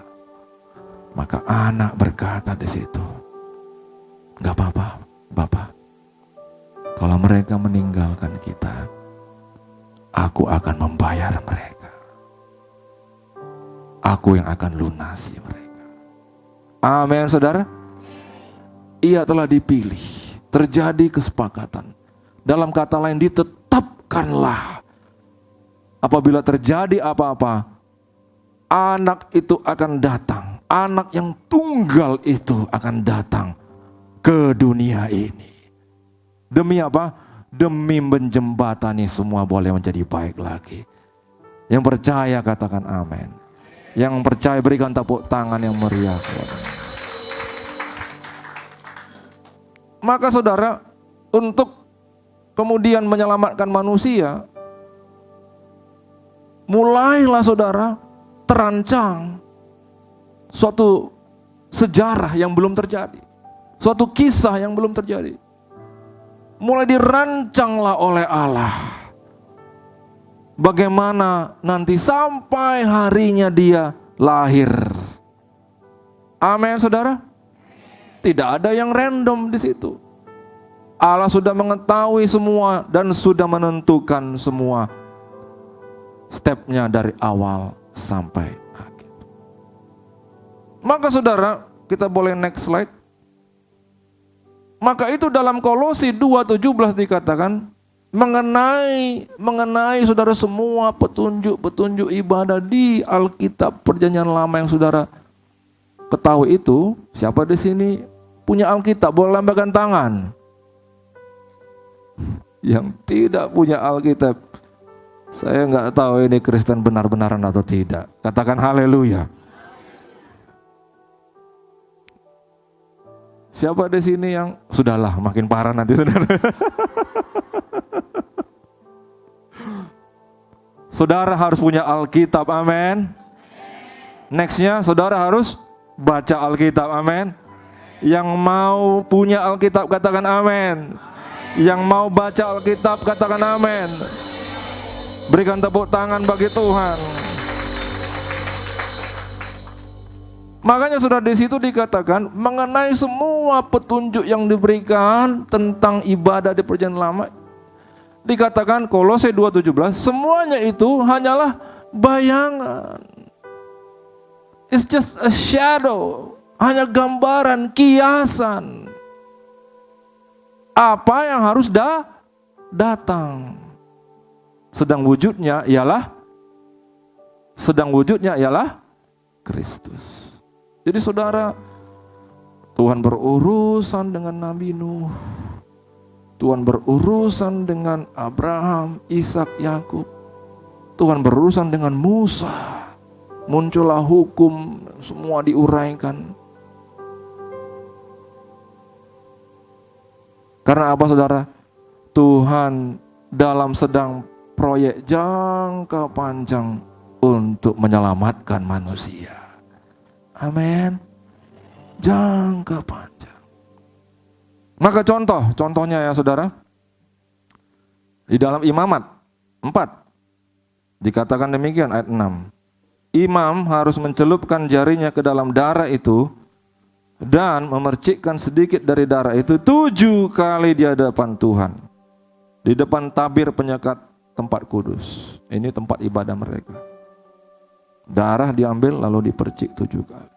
S2: Maka anak berkata di situ, enggak apa-apa, Bapa. Kalau mereka meninggalkan kita, aku akan membayar mereka. Aku yang akan lunasi mereka. Amin, saudara. Ia telah dipilih. Terjadi kesepakatan. Dalam kata lain, ditetapkanlah. Apabila terjadi apa-apa, anak itu akan datang. Anak yang tunggal itu akan datang ke dunia ini. Demi apa? Demi menjembatani semua boleh menjadi baik lagi. Yang percaya katakan amin. Yang percaya berikan tepuk tangan yang meriah. Maka saudara, untuk kemudian menyelamatkan manusia, mulailah saudara terancang suatu sejarah yang belum terjadi. Suatu kisah yang belum terjadi. Mulai dirancanglah oleh Allah. Bagaimana nanti sampai harinya dia lahir. Amin, saudara. Tidak ada yang random di situ. Allah sudah mengetahui semua dan sudah menentukan semua stepnya dari awal sampai akhir. Maka saudara, kita boleh next slide. Maka itu dalam Kolose 2:17 dikatakan mengenai saudara semua petunjuk ibadah di Alkitab Perjanjian Lama yang saudara ketahui itu. Siapa di sini punya Alkitab? Boleh lambaikan tangan. Yang tidak punya Alkitab, saya nggak tahu ini Kristen benar-benaran atau tidak. Katakan haleluya. Siapa di sini yang sudahlah makin parah nanti saudara. Saudara harus punya Alkitab, amin. Nextnya saudara harus baca Alkitab, amin. Yang mau punya Alkitab katakan amin. Yang mau baca Alkitab katakan amin. Berikan tepuk tangan bagi Tuhan. Makanya sudah di situ dikatakan mengenai semua petunjuk yang diberikan tentang ibadah di Perjanjian Lama. Dikatakan Kolose 2:17, semuanya itu hanyalah bayangan. It's just a shadow. Hanya gambaran, kiasan. Apa yang harus datang. Sedang wujudnya ialah Kristus. Jadi saudara, Tuhan berurusan dengan Nabi Nuh. Tuhan berurusan dengan Abraham, Ishak, Yakub. Tuhan berurusan dengan Musa. Muncullah hukum, semua diuraikan. Karena apa saudara? Tuhan dalam sedang proyek jangka panjang untuk menyelamatkan manusia. Amin. Jangka panjang. Maka contohnya ya saudara. Di dalam Imamat 4 dikatakan demikian ayat 6. Imam harus mencelupkan jarinya ke dalam darah itu dan memercikkan sedikit dari darah itu 7 kali di hadapan Tuhan. Di depan tabir penyekat tempat kudus. Ini tempat ibadah mereka. Darah diambil lalu dipercik 7 kali.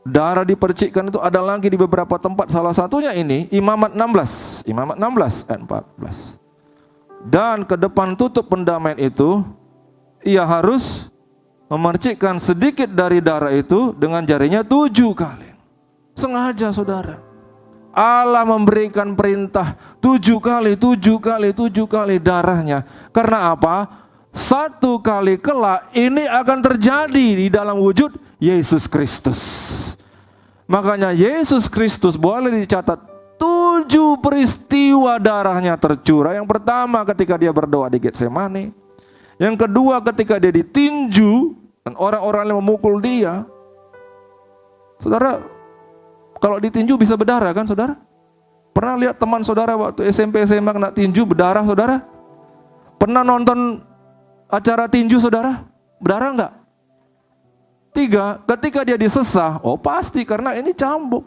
S2: Darah dipercikkan itu ada lagi di beberapa tempat. Salah satunya ini Imamat 16 ayat 14. Dan ke depan tutup pendamaian itu ia harus memercikkan sedikit dari darah itu dengan jarinya 7 kali. Sengaja saudara. Allah memberikan perintah 7 kali darahnya. Karena apa? 1 kali kelak ini akan terjadi di dalam wujud Yesus Kristus. Makanya Yesus Kristus boleh dicatat 7 peristiwa darahnya tercurah. Yang pertama ketika dia berdoa di Getsemani. Yang kedua ketika dia ditinju dan orang-orang yang memukul dia. Saudara, kalau ditinju bisa berdarah kan saudara? Pernah lihat teman saudara waktu SMP SMA kena tinju berdarah saudara? Pernah nonton acara tinju saudara? Berdarah enggak? 3, ketika dia disesah, oh pasti karena ini cambuk.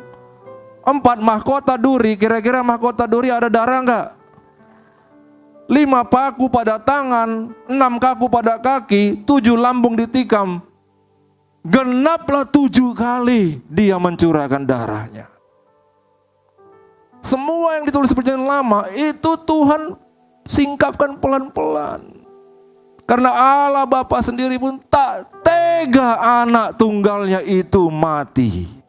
S2: 4, mahkota duri, kira-kira mahkota duri ada darah enggak? 5 paku pada tangan, 6 kaku pada kaki, 7 lambung ditikam. Genaplah 7 kali dia mencurahkan darahnya. Semua yang ditulis Perjanjian Lama itu Tuhan singkapkan pelan-pelan. Karena Allah Bapa sendiri pun tak tega anak tunggalnya itu mati.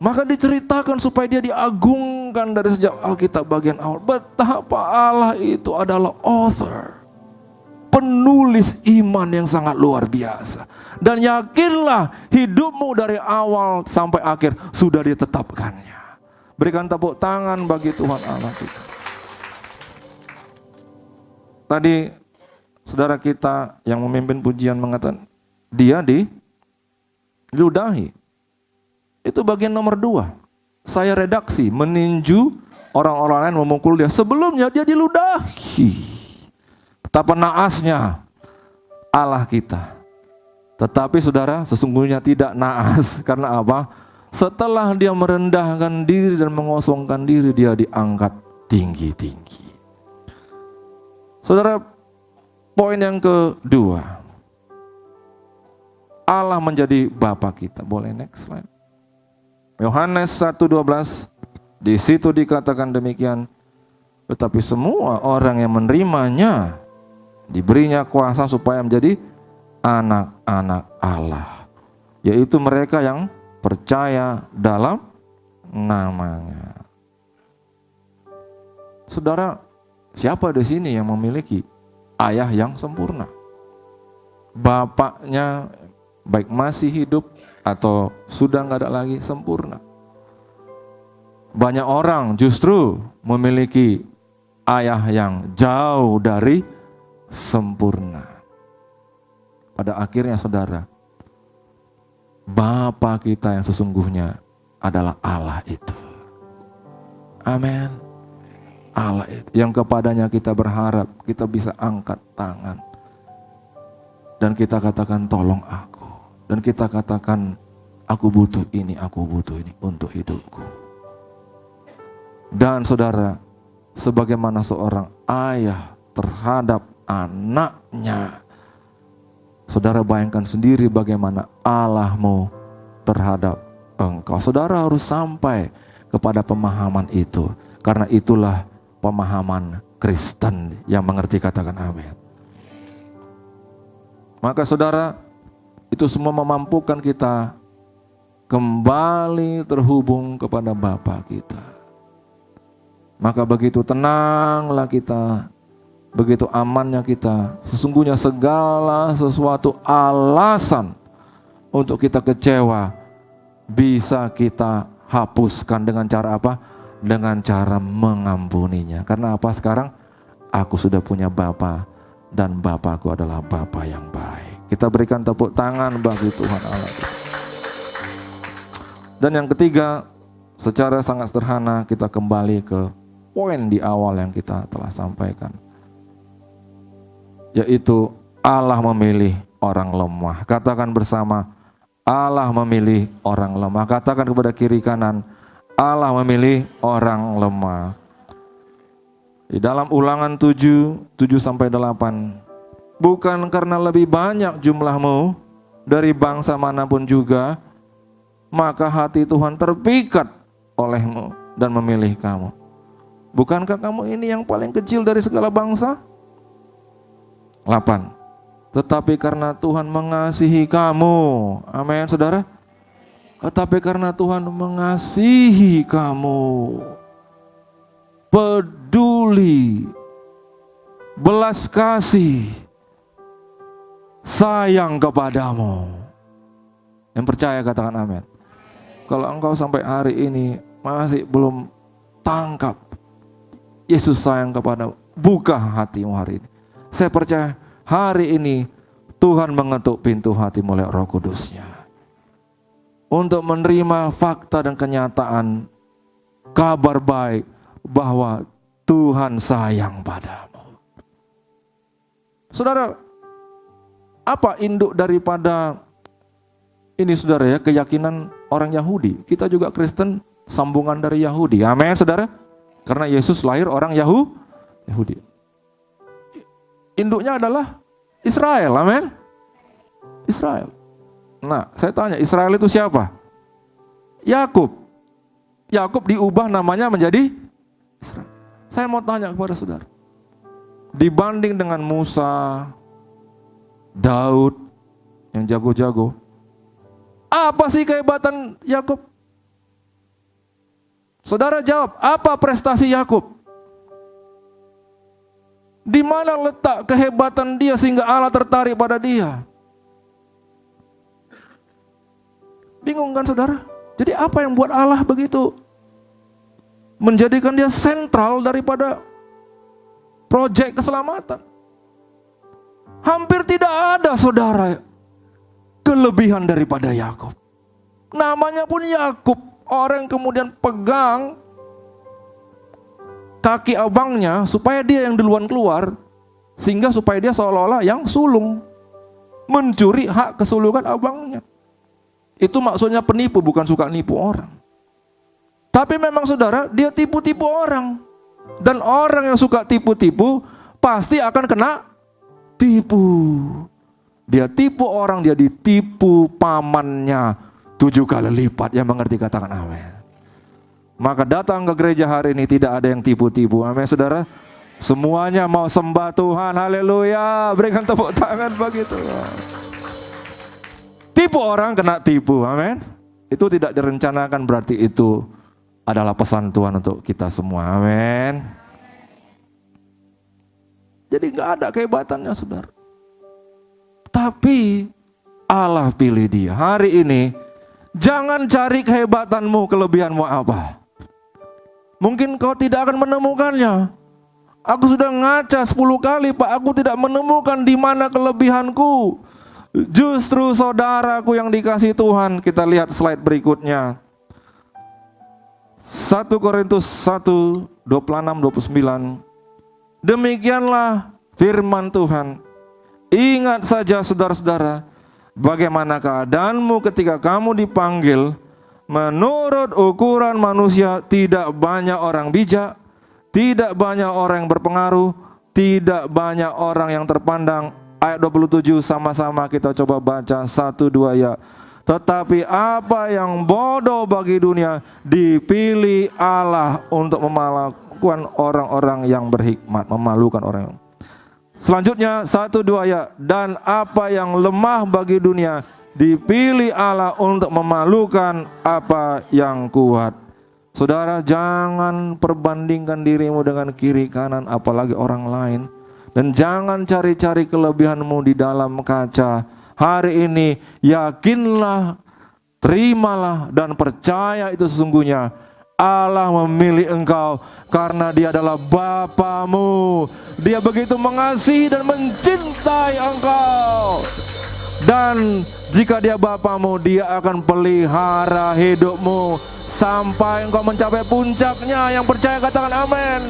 S2: Maka diceritakan supaya dia diagungkan dari sejak Alkitab bagian awal. Betapa Allah itu adalah author, penulis iman yang sangat luar biasa. Dan yakinlah hidupmu dari awal sampai akhir sudah ditetapkannya. Berikan tepuk tangan bagi Tuhan Allah kita. Tadi saudara kita yang memimpin pujian mengatakan dia diludahi. Itu bagian nomor 2. Saya redaksi, meninju orang-orang lain memukul dia. Sebelumnya dia diludahi. Betapa naasnya Allah kita. Tetapi saudara, sesungguhnya tidak naas. Karena apa? Setelah dia merendahkan diri dan mengosongkan diri, dia diangkat tinggi-tinggi. Saudara, poin yang kedua, Allah menjadi Bapa kita. Boleh next slide. Yohanes 1:12, di situ dikatakan demikian, tetapi semua orang yang menerimanya diberinya kuasa supaya menjadi anak-anak Allah, yaitu mereka yang percaya dalam namanya. Saudara, siapa di sini yang memiliki ayah yang sempurna? Bapaknya baik masih hidup atau sudah nggak ada lagi, sempurna. Banyak orang justru memiliki ayah yang jauh dari sempurna. Pada akhirnya saudara, Bapa kita yang sesungguhnya adalah Allah itu. Amin. Allah itu yang kepadanya kita berharap, kita bisa angkat tangan dan kita katakan tolong aku, dan kita katakan aku butuh ini untuk hidupku. Dan saudara, sebagaimana seorang ayah terhadap anaknya, saudara bayangkan sendiri bagaimana Allahmu terhadap engkau. Saudara harus sampai kepada pemahaman itu, karena itulah pemahaman Kristen yang mengerti, katakan amin. Maka saudara, itu semua memampukan kita kembali terhubung kepada Bapa kita. Maka begitu tenanglah kita, begitu amannya kita. Sesungguhnya segala sesuatu alasan untuk kita kecewa bisa kita hapuskan dengan cara apa? Dengan cara mengampuninya. Karena apa sekarang? Aku sudah punya Bapa dan Bapakku adalah Bapa yang baik. Kita berikan tepuk tangan bagi Tuhan Allah. Dan yang ketiga, secara sangat sederhana kita kembali ke poin di awal yang kita telah sampaikan, yaitu Allah memilih orang lemah. Katakan bersama, Allah memilih orang lemah. Katakan kepada kiri kanan, Allah memilih orang lemah. Di dalam Ulangan 7:7-8, bukan karena lebih banyak jumlahmu dari bangsa manapun juga, maka hati Tuhan terpikat olehmu dan memilih kamu. Bukankah kamu ini yang paling kecil dari segala bangsa? 8. Tetapi karena Tuhan mengasihi kamu. Amin, saudara. Tetapi karena Tuhan mengasihi kamu, peduli, belas kasih, sayang kepadamu. Yang percaya katakan amin. Kalau engkau sampai hari ini masih belum tangkap Yesus sayang kepadamu, buka hatimu hari ini. Saya percaya hari ini Tuhan mengetuk pintu hati oleh Roh Kudus-Nya untuk menerima fakta dan kenyataan kabar baik bahwa Tuhan sayang padamu. Saudara, apa induk daripada ini saudara ya, keyakinan orang Yahudi? Kita juga Kristen, sambungan dari Yahudi. Amin saudara. Karena Yesus lahir orang Yahudi. Induknya adalah Israel, amin. Israel. Nah, saya tanya, Israel itu siapa? Yakub. Yakub diubah namanya menjadi Israel. Saya mau tanya kepada saudara, dibanding dengan Musa, Daud yang jago-jago, apa sih kehebatan Yakub? Saudara jawab, apa prestasi Yakub? Di mana letak kehebatan dia sehingga Allah tertarik pada dia? Bingung kan saudara? Jadi apa yang buat Allah begitu menjadikan dia sentral daripada proyek keselamatan? Hampir tidak ada saudara kelebihan daripada Yakub. Namanya pun Yakub. Orang kemudian pegang kaki abangnya supaya dia yang duluan keluar, sehingga supaya dia seolah-olah yang sulung. mencuri hak kesulungan abangnya. Itu maksudnya penipu, bukan suka nipu orang. Tapi memang saudara, dia tipu-tipu orang. Dan orang yang suka tipu-tipu pasti akan kena tipu. Dia tipu orang, dia ditipu pamannya 7 kali lipat. Yang mengerti katakan amin. Maka datang ke gereja hari ini tidak ada yang tipu-tipu. Amin saudara. Semuanya mau sembah Tuhan. Haleluya. Berikan tepuk tangan bagi Tuhan. Tipu orang kena tipu. Amin. Itu tidak direncanakan, berarti itu adalah pesan Tuhan untuk kita semua. Amin. Jadi gak ada kehebatannya saudara. Tapi Allah pilih dia. Hari ini jangan cari kehebatanmu, kelebihanmu apa. Mungkin kau tidak akan menemukannya. Aku sudah ngaca 10 kali Pak, aku tidak menemukan di mana kelebihanku. Justru saudaraku yang dikasihi Tuhan. Kita lihat slide berikutnya. 1 Korintus 1, 26-29. Demikianlah firman Tuhan. Ingat saja saudara-saudara, bagaimana keadaanmu ketika kamu dipanggil. Menurut ukuran manusia, tidak banyak orang bijak, tidak banyak orang yang berpengaruh, tidak banyak orang yang terpandang. Ayat 27 sama-sama kita coba baca 1-2 ya. Tetapi apa yang bodoh bagi dunia dipilih Allah untuk memalukan orang-orang yang berhikmat. Memalukan orang. Selanjutnya 1-2 ya. Dan apa yang lemah bagi dunia dipilih Allah untuk memalukan apa yang kuat. Saudara, jangan perbandingkan dirimu dengan kiri kanan apalagi orang lain. Dan jangan cari-cari kelebihanmu di dalam kaca. Hari ini yakinlah, terimalah dan percaya itu sesungguhnya Allah memilih engkau karena Dia adalah Bapamu. Dia begitu mengasihi dan mencintai engkau. Dan jika Dia Bapamu, Dia akan pelihara hidupmu sampai engkau mencapai puncaknya. Yang percaya katakan amin.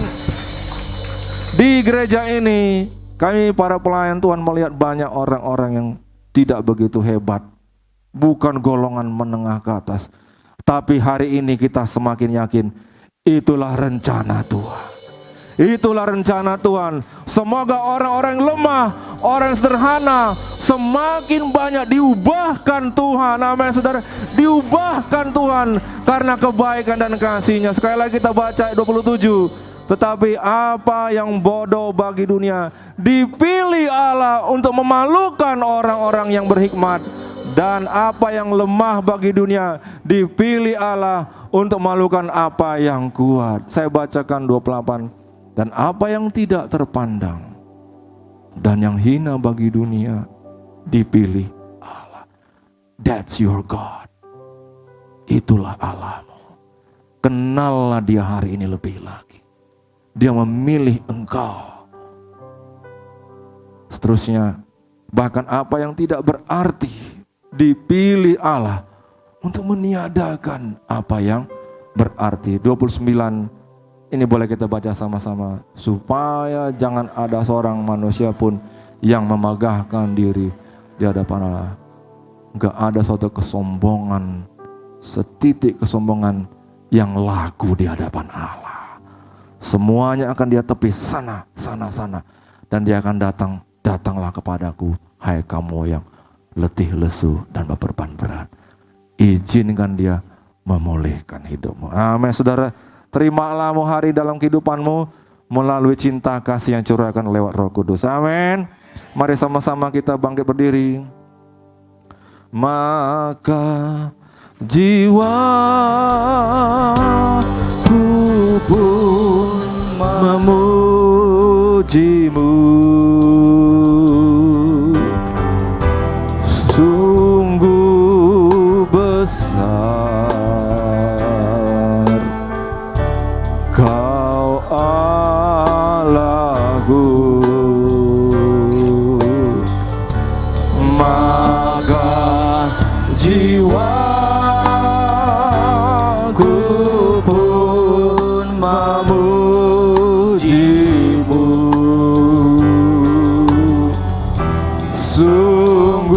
S2: Di gereja ini kami para pelayan Tuhan melihat banyak orang-orang yang tidak begitu hebat, bukan golongan menengah ke atas. Tapi hari ini kita semakin yakin itulah rencana Tuhan. Itulah rencana Tuhan. Semoga orang-orang lemah, orang sederhana semakin banyak diubahkan Tuhan. Amin saudara. Diubahkan Tuhan karena kebaikan dan kasih-Nya. Sekali lagi kita baca ayat 27. Tetapi apa yang bodoh bagi dunia dipilih Allah untuk memalukan orang-orang yang berhikmat. Dan apa yang lemah bagi dunia dipilih Allah untuk memalukan apa yang kuat. Saya bacakan 28. Dan apa yang tidak terpandang dan yang hina bagi dunia dipilih Allah. That's your God. Itulah Allahmu. Kenallah Dia hari ini lebih lagi. Dia memilih engkau. Seterusnya, bahkan apa yang tidak berarti dipilih Allah untuk meniadakan apa yang berarti. 29, ini boleh kita baca sama-sama. Supaya jangan ada seorang manusia pun yang memegahkan diri di hadapan Allah. Enggak ada suatu kesombongan, setitik kesombongan yang laku di hadapan Allah. Semuanya akan Dia tepis sana. Dan Dia akan datanglah kepadaku, hai kamu yang letih lesu dan beban berat. Izinkan Dia memulihkan hidupmu. Amin saudara. Terimalah hari dalam kehidupanmu melalui cinta kasih yang curahkan lewat Roh Kudus. Amin. Mari sama-sama kita bangkit berdiri. Maka jiwaku pun memuji-Mu, sungguh besar Kau Allahku. Maka jiwaku pun memuji-Mu, sungguh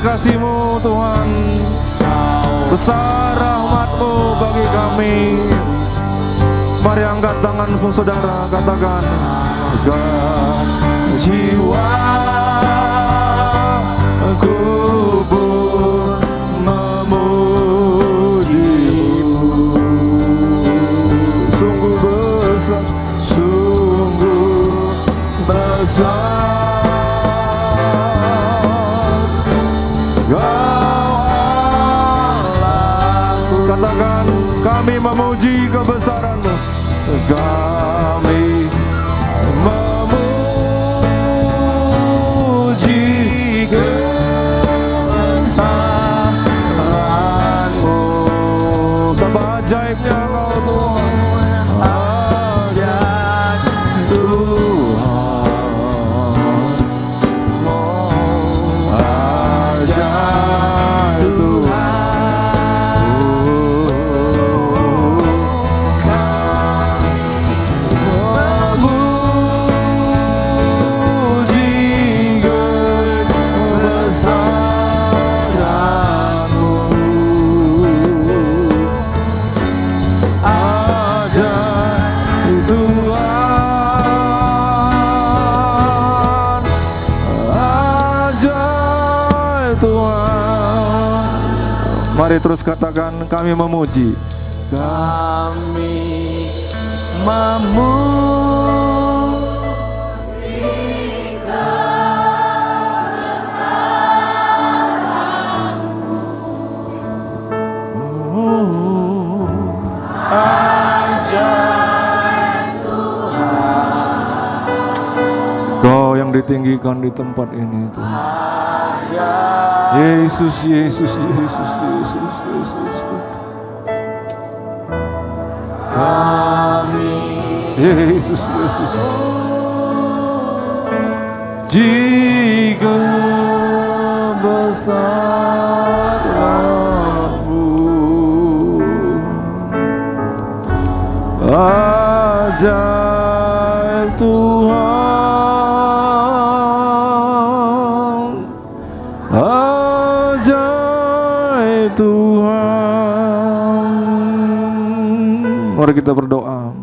S2: kasih-Mu Tuhan, besar rahmat-Mu bagi kami. Mari angkat tanganmu saudara, katakan, jiwa ku pun memuji-Mu. Sungguh besar, sungguh besar Allahku. Katakan, kami memuji kebesaran-Mu. Kami memuji kebesaran-Mu. Betapa ajaibnya Engkau Tuhan, ajaib Tuhan, ajaib Tuhan. Mari terus katakan, kami memuji. Kami memuji kebesaran-Mu. Ajaib Tuhan. Kau yang ditinggikan di tempat ini Tuhan. Yesus, Yesus, Yesus, Yesus, Yesus. Kami Yesus, Yesus. Jika besaran-Mu, ajaib Tuhan, ajaib Tuhan. Mari kita berdoa.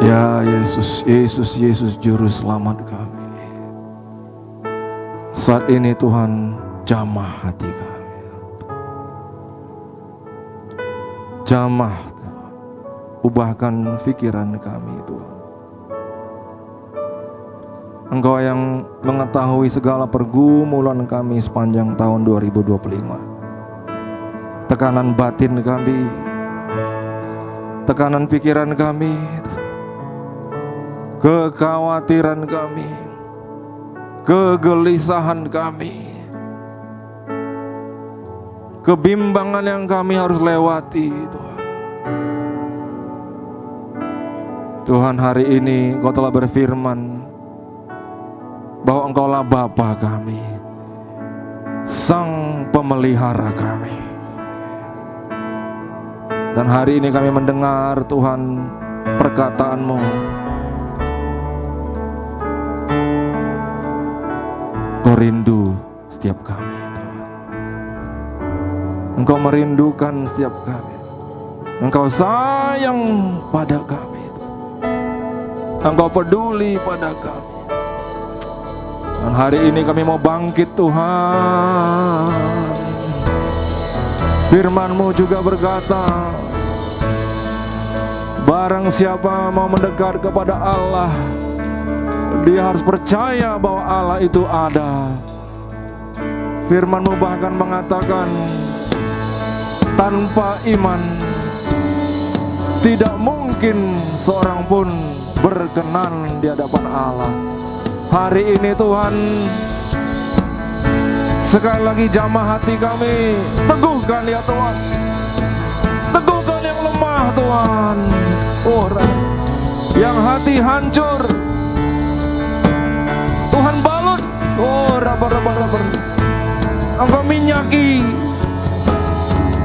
S2: Ya Yesus, Yesus, Yesus Juru Selamat kami. Saat ini Tuhan, jamah hati kami. Jamah, ubahkan pikiran kami Tuhan. Engkau yang mengetahui segala pergumulan kami sepanjang tahun 2025. Tekanan batin kami, tekanan pikiran kami, kekhawatiran kami, kegelisahan kami, kebimbangan yang kami harus lewati Tuhan. Tuhan, hari ini Kau telah berfirman bahwa Engkaulah Bapa kami, Sang Pemelihara kami. Dan hari ini kami mendengar Tuhan perkataan-Mu. Engkau rindu setiap kami Tuhan. Engkau merindukan setiap kami. Engkau sayang pada kami Tuhan. Engkau peduli pada kami. Dan hari ini kami mau bangkit Tuhan. Firman-Mu juga berkata, barang siapa mau mendekat kepada Allah, dia harus percaya bahwa Allah itu ada. Firman-Mu bahkan mengatakan, tanpa iman Tidak mungkin seorang pun berkenan di hadapan Allah. Hari ini Tuhan, sekali lagi jamah hati kami, teguhkan ya Tuhan, teguhkan yang lemah Tuhan. Orang yang hati hancur, Tuhan balut. Oh, rabar. Engkau minyaki,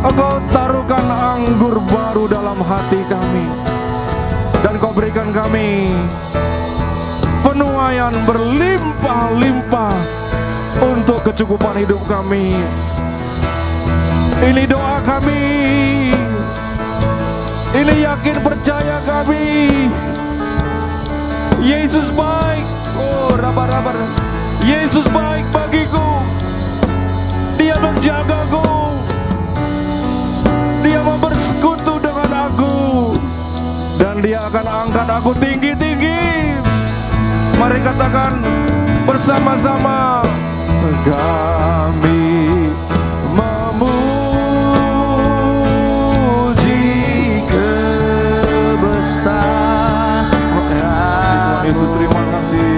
S2: Engkau taruhkan anggur baru dalam hati kami, dan Kau berikan kami penuaian berlimpah-limpah untuk kecukupan hidup kami. Ini doa kami, ini yakin percaya kami. Yesus baik. Oh, rabar. Yesus baik bagiku. Dia menjagaku. Dia mau bersekutu dengan aku, dan Dia akan angkat aku tinggi-tinggi. Mari katakan bersama-sama, kami memuji kebesaran. Yesus, terima kasih.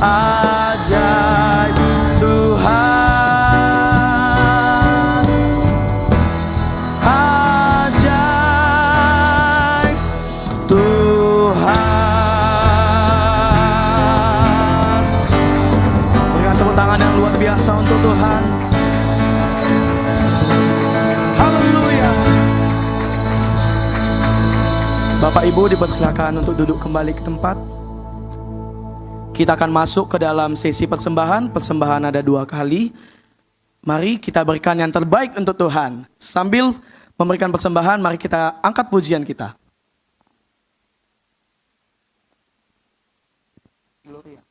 S2: Ajaib
S1: biasa untuk Tuhan. Haleluya. Bapak Ibu dipersilakan untuk duduk kembali ke tempat. Kita akan masuk ke dalam sesi persembahan. Persembahan ada 2 kali. Mari kita berikan yang terbaik untuk Tuhan. Sambil memberikan persembahan, mari kita angkat pujian kita. Gloria.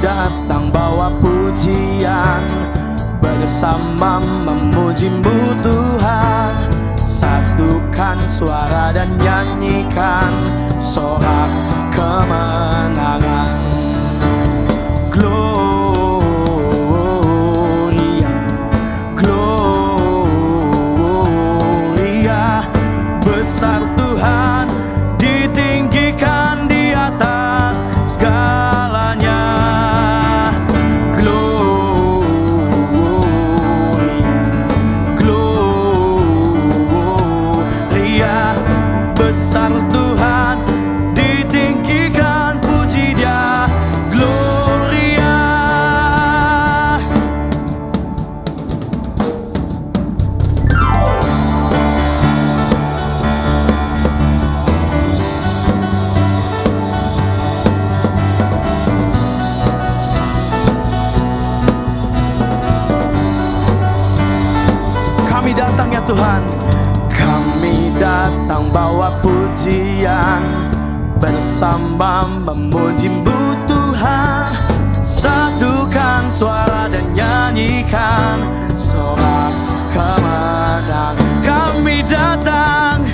S1: Datang bawa pujian, bersama memuji-Mu Tuhan. Satukan suara dan nyanyikan sorak kemenangan. Gloria, Gloria, besar Tuhan, ditinggikan di atas segalanya. Besar Tuhan, ditinggikan, puji Dia, Gloria. Kami datang ya Tuhan, kami datang bawa pujian, bersama memuji-Mu Tuhan. Satukan suara dan nyanyikan sorak kemenangan. Kami datang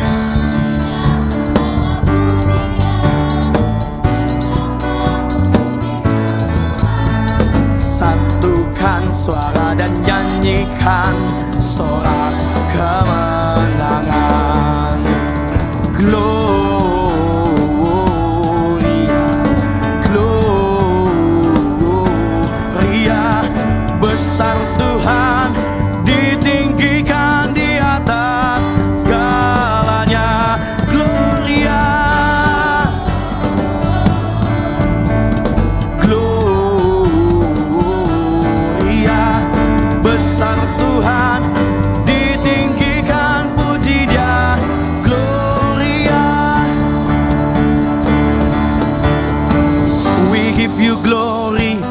S1: satukan suara dan nyanyikan sorak kemenangan. Gloria, Gloria, besar Tuhan, ditinggikan di atas segalanya. Gloria, Gloria, besar Tuhan, ditinggikan, puji Dia. Gloria, we give you glory,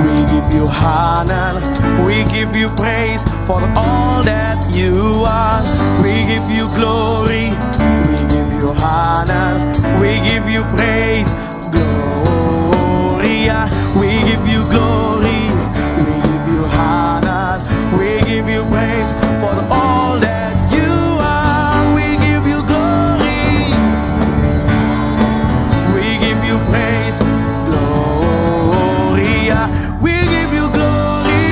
S1: we give you honor, we give you praise for all that you are. We give you glory, we give you honor, we give you praise. Gloria, we give you glory, we give you honor, we give you praise for all that you are. We give you glory, we give you praise. Gloria, we give you glory,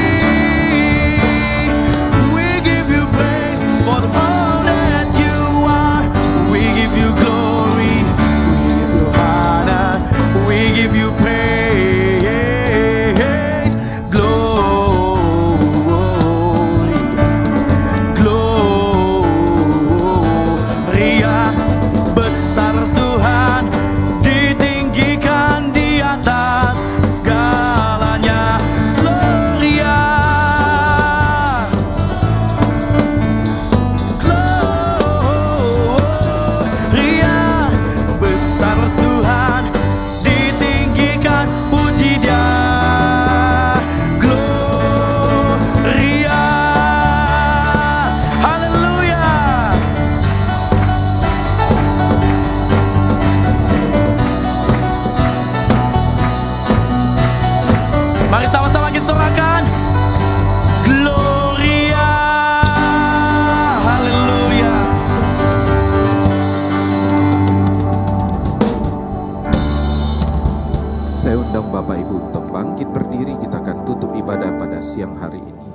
S1: we give you praise for all that you are. We give you glory, we give you honor, we give you praise. Gloria, besar Tuhan, ditinggikan di atas segalanya. Gloria, Gloria, besar Tuhan, ditinggikan, puji Dia. Gloria, haleluya. Mari sama-sama kita sorakan Gloria, haleluya.
S3: Saya undang Bapak Ibu untuk bangkit berdiri. Kita akan tutup ibadah pada siang hari ini.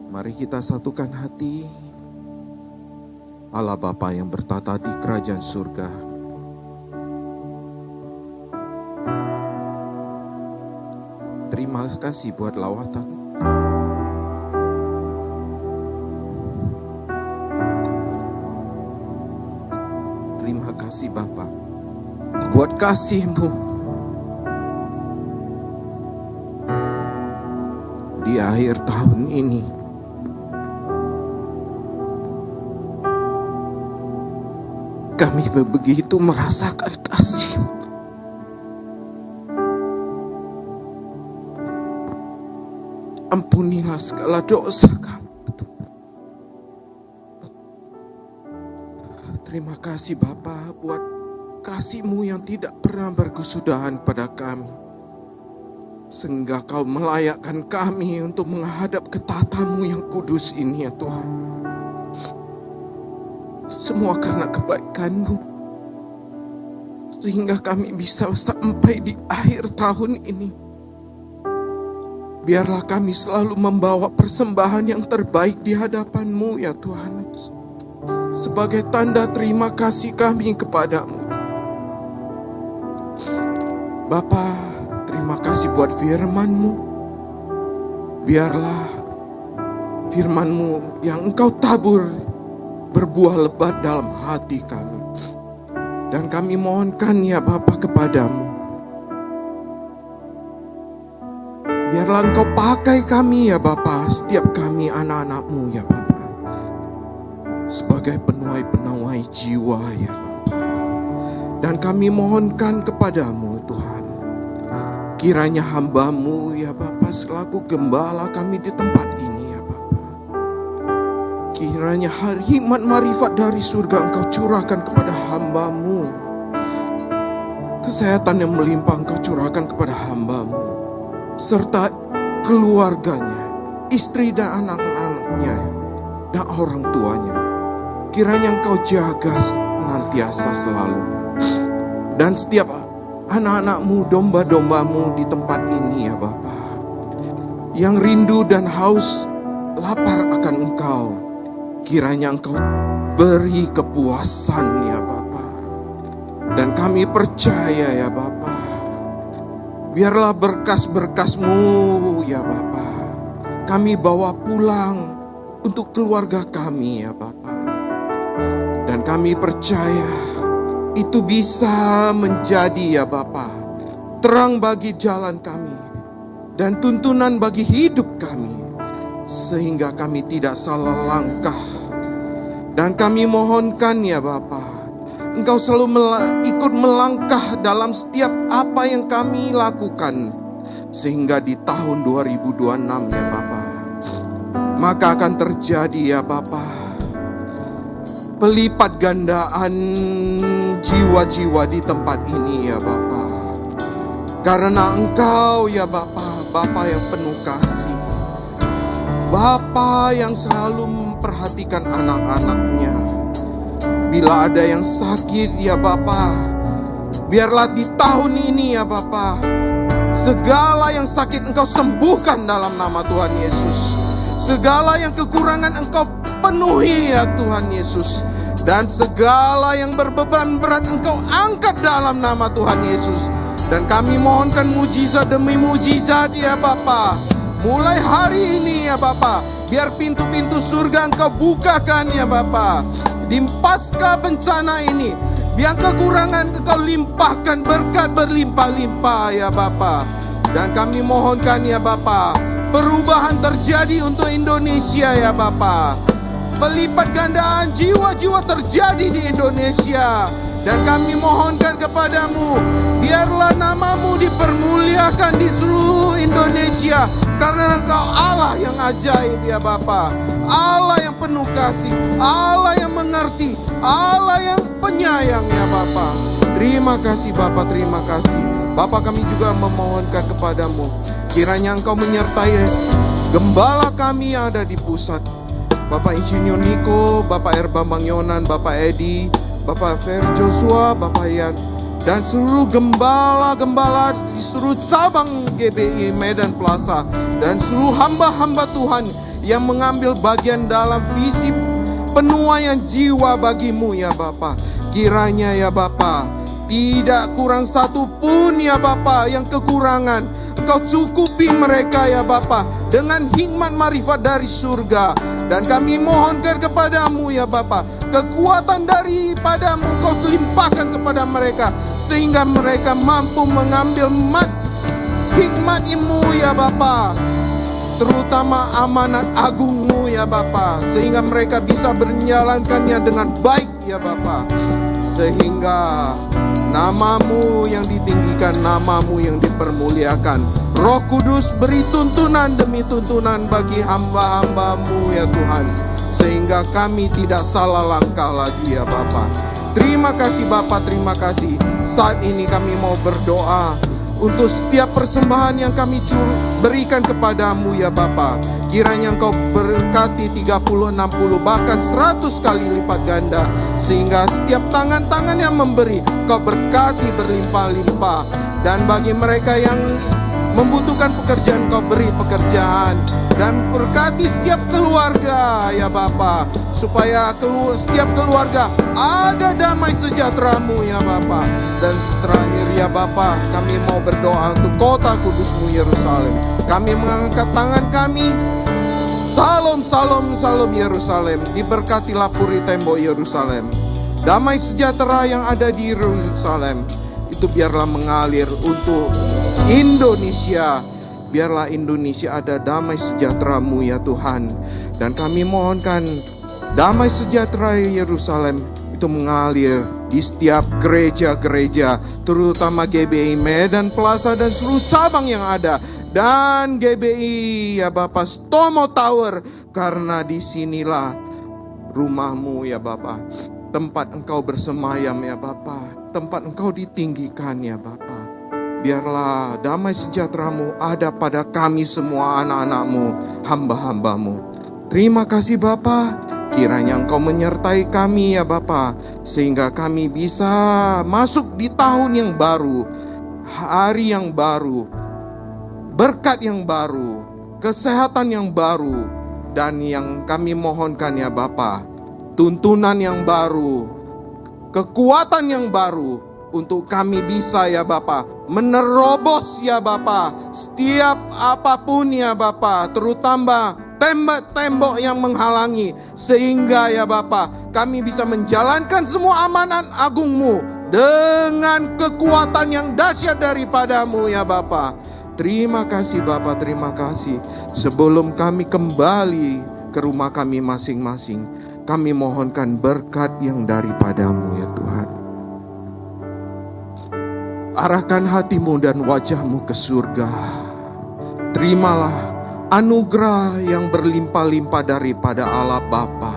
S3: Mari kita satukan hati. Allah Bapa yang bertata di kerajaan surga, terima kasih buat lawatan. Terima kasih Bapa buat kasih-Mu di akhir tahun ini. Kami begitu merasakan kasih. Ampunilah segala dosa kami. Terima kasih Bapa buat kasih-Mu yang tidak pernah berkesudahan pada kami, sehingga Kau melayakkan kami untuk menghadap ke tahta-Mu yang kudus ini ya Tuhan. Semua karena kebaikan-Mu, sehingga kami bisa sampai di akhir tahun ini. Biarlah kami selalu membawa persembahan yang terbaik di hadapan-Mu ya Tuhan, sebagai tanda terima kasih kami kepada-Mu. Bapa, terima kasih buat firman-Mu. Biarlah firman-Mu yang Engkau tabur berbuah lebat dalam hati kami. Dan kami mohonkan ya Bapa kepada-Mu, biarlah Engkau pakai kami ya Bapa, setiap kami anak-anak-Mu ya Bapa, sebagai penuai-penuai jiwa ya Bapa. Dan kami mohonkan kepada-Mu Tuhan, kiranya hamba-Mu ya Bapa selaku gembala kami di tempat ini ya Bapa, Kiranya hari hikmat marifat dari surga Engkau curahkan kepada hamba-Mu. Kesehatan yang melimpah Engkau curahkan kepada hamba-Mu, serta keluarganya, istri dan anak-anaknya, dan orang tuanya. Kiranya Engkau jaga senantiasa selalu. Dan setiap anak-anak-Mu, domba-domba-Mu di tempat ini ya Bapa, yang rindu dan haus lapar akan Engkau, kiranya Engkau beri kepuasan ya Bapa. Dan kami percaya ya Bapa, biarlah berkas-berkas-Mu ya Bapa kami bawa pulang untuk keluarga kami ya Bapa. Dan kami percaya itu bisa menjadi ya Bapa terang bagi jalan kami dan tuntunan bagi hidup kami, sehingga kami tidak salah langkah. Dan kami mohonkan ya Bapa, Engkau selalu ikut melangkah dalam setiap apa yang kami lakukan, sehingga di tahun 2026 ya Bapa, maka akan terjadi ya Bapa pelipat gandaan jiwa-jiwa di tempat ini ya Bapa. Karena Engkau ya Bapa, Bapa yang penuh kasih, Bapa yang selalu memperhatikan anak-anaknya. Bila ada yang sakit ya Bapa, biarlah di tahun ini ya Bapa, segala yang sakit Engkau sembuhkan dalam nama Tuhan Yesus. Segala yang kekurangan Engkau penuhi ya Tuhan Yesus. Dan segala yang berbeban berat Engkau angkat dalam nama Tuhan Yesus. Dan kami mohonkan mujizat demi mujizat ya Bapa. Mulai hari ini ya Bapa, biar pintu-pintu surga Engkau bukakan ya Bapa. Di pasca bencana ini, biar kekurangan Engkau limpahkan berkat berlimpah-limpah ya Bapa. Dan kami mohonkan ya Bapa, perubahan terjadi untuk Indonesia ya Bapa. Pelipat gandaan jiwa-jiwa terjadi di Indonesia. Dan kami mohonkan kepadamu, biarlah namamu dipermuliakan di seluruh Indonesia. Karena Engkau Allah yang ajaib ya Bapa, Allah yang penuh kasih, Allah yang mengerti, Allah yang penyayang ya Bapa. Terima kasih Bapa, terima kasih Bapa. Kami juga memohonkan kepadamu, kiranya Engkau menyertai gembala kami yang ada di pusat, Bapak Insinyur Niko, Bapak Bambang Yonan, Bapak Edi, Bapak Fer Joshua, Bapak Yan, dan seluruh gembala-gembala di seluruh cabang GBI Medan Plaza, dan seluruh hamba-hamba Tuhan yang mengambil bagian dalam visi penuaian jiwa bagimu ya Bapa. Kiranya ya Bapa, tidak kurang satu pun ya Bapa yang kekurangan. Engkau cukupi mereka ya Bapa dengan hikmat marifat dari surga. Dan kami mohonkan kepadamu ya Bapa, kekuatan daripadamu Kau limpahkan kepada mereka, sehingga mereka mampu mengambil hikmat-Mu ya Bapa, terutama amanat agungmu ya Bapa, sehingga mereka bisa menjalankannya dengan baik ya Bapa, sehingga namamu yang ditinggikan, namamu yang dipermuliakan. Roh Kudus beri tuntunan demi tuntunan bagi hamba-hamba-Mu ya Tuhan, sehingga kami tidak salah langkah lagi ya Bapa. Terima kasih Bapa, terima kasih. Saat ini kami mau berdoa untuk setiap persembahan yang kami berikan kepadamu ya Bapa. Kiranya Engkau berkati 30, 60, bahkan 100 kali lipat ganda, sehingga setiap tangan-tangan yang memberi Kau berkati berlimpah-limpah. Dan bagi mereka yang membutuhkan pekerjaan Kau beri pekerjaan. Dan berkati setiap keluarga ya Bapa, supaya setiap keluarga ada damai sejahtera-Mu ya Bapa. Dan terakhir ya Bapa, kami mau berdoa untuk kota kudus-Mu Yerusalem. Kami mengangkat tangan kami, Salam, salam, salam Yerusalem. Diberkatilah puri tembok Yerusalem. Damai sejahtera yang ada di Yerusalem itu biarlah mengalir untuk Indonesia. Biarlah Indonesia ada damai sejahtera-Mu ya Tuhan. Dan kami mohonkan damai sejahtera Yerusalem itu mengalir di setiap gereja-gereja, terutama GBI Medan Plaza dan seluruh cabang yang ada. Dan GBI ya Bapak Stomo Tower, karena disinilah rumahmu ya Bapa, tempat Engkau bersemayam ya Bapa, tempat Engkau ditinggikan ya Bapa. Biarlah damai sejahtera-Mu ada pada kami semua anak-anak-Mu, hamba-hamba-Mu. Terima kasih Bapa, kiranya Engkau menyertai kami ya Bapa, sehingga kami bisa masuk di tahun yang baru, hari yang baru, berkat yang baru, kesehatan yang baru, dan yang kami mohonkan ya Bapa, tuntunan yang baru, kekuatan yang baru, untuk kami bisa ya Bapa menerobos ya Bapa setiap apapun ya Bapa, terutama tembok-tembok yang menghalangi, sehingga ya Bapa kami bisa menjalankan semua amanat agung-Mu dengan kekuatan yang dahsyat daripada-Mu ya Bapa. Terima kasih Bapa, terima kasih. Sebelum kami kembali ke rumah kami masing-masing, kami mohonkan berkat yang daripada-Mu ya Tuhan. Arahkan hatimu dan wajahmu ke surga. Terimalah anugerah yang berlimpah-limpah daripada Allah Bapa,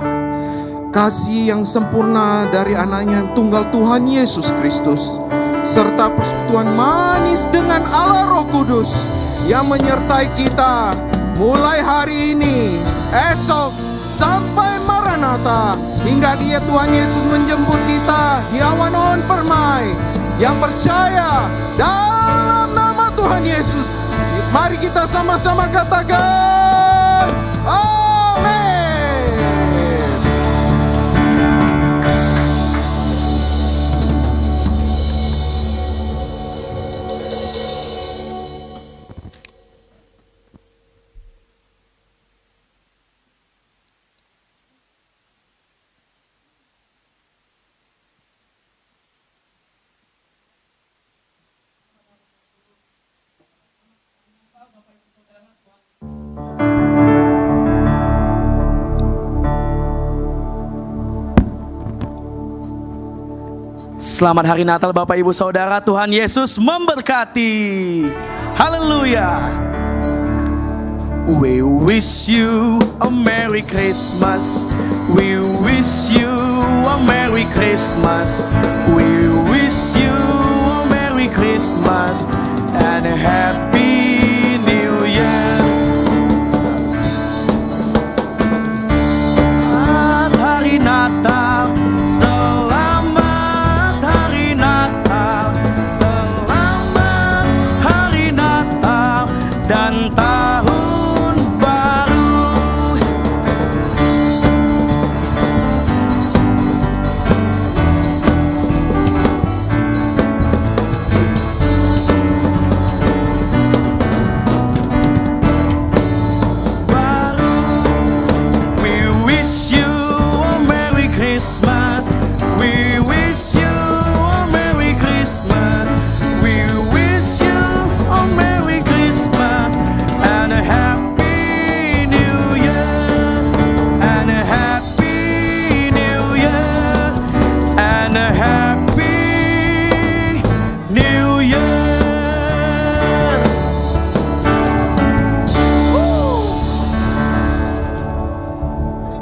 S3: kasih yang sempurna dari anaknya yang tunggal Tuhan Yesus Kristus, serta persekutuan manis dengan Allah Roh Kudus yang menyertai kita mulai hari ini, esok, sampai Maranatha, hingga dia Tuhan Yesus menjemput kita di awan on permai. Yang percaya dalam nama Tuhan Yesus, mari kita sama-sama katakan amin.
S1: Selamat Hari Natal Bapak Ibu Saudara, Tuhan Yesus memberkati. Haleluya. We wish you a Merry Christmas. We wish you a Merry Christmas. We wish you a Merry Christmas and a Happy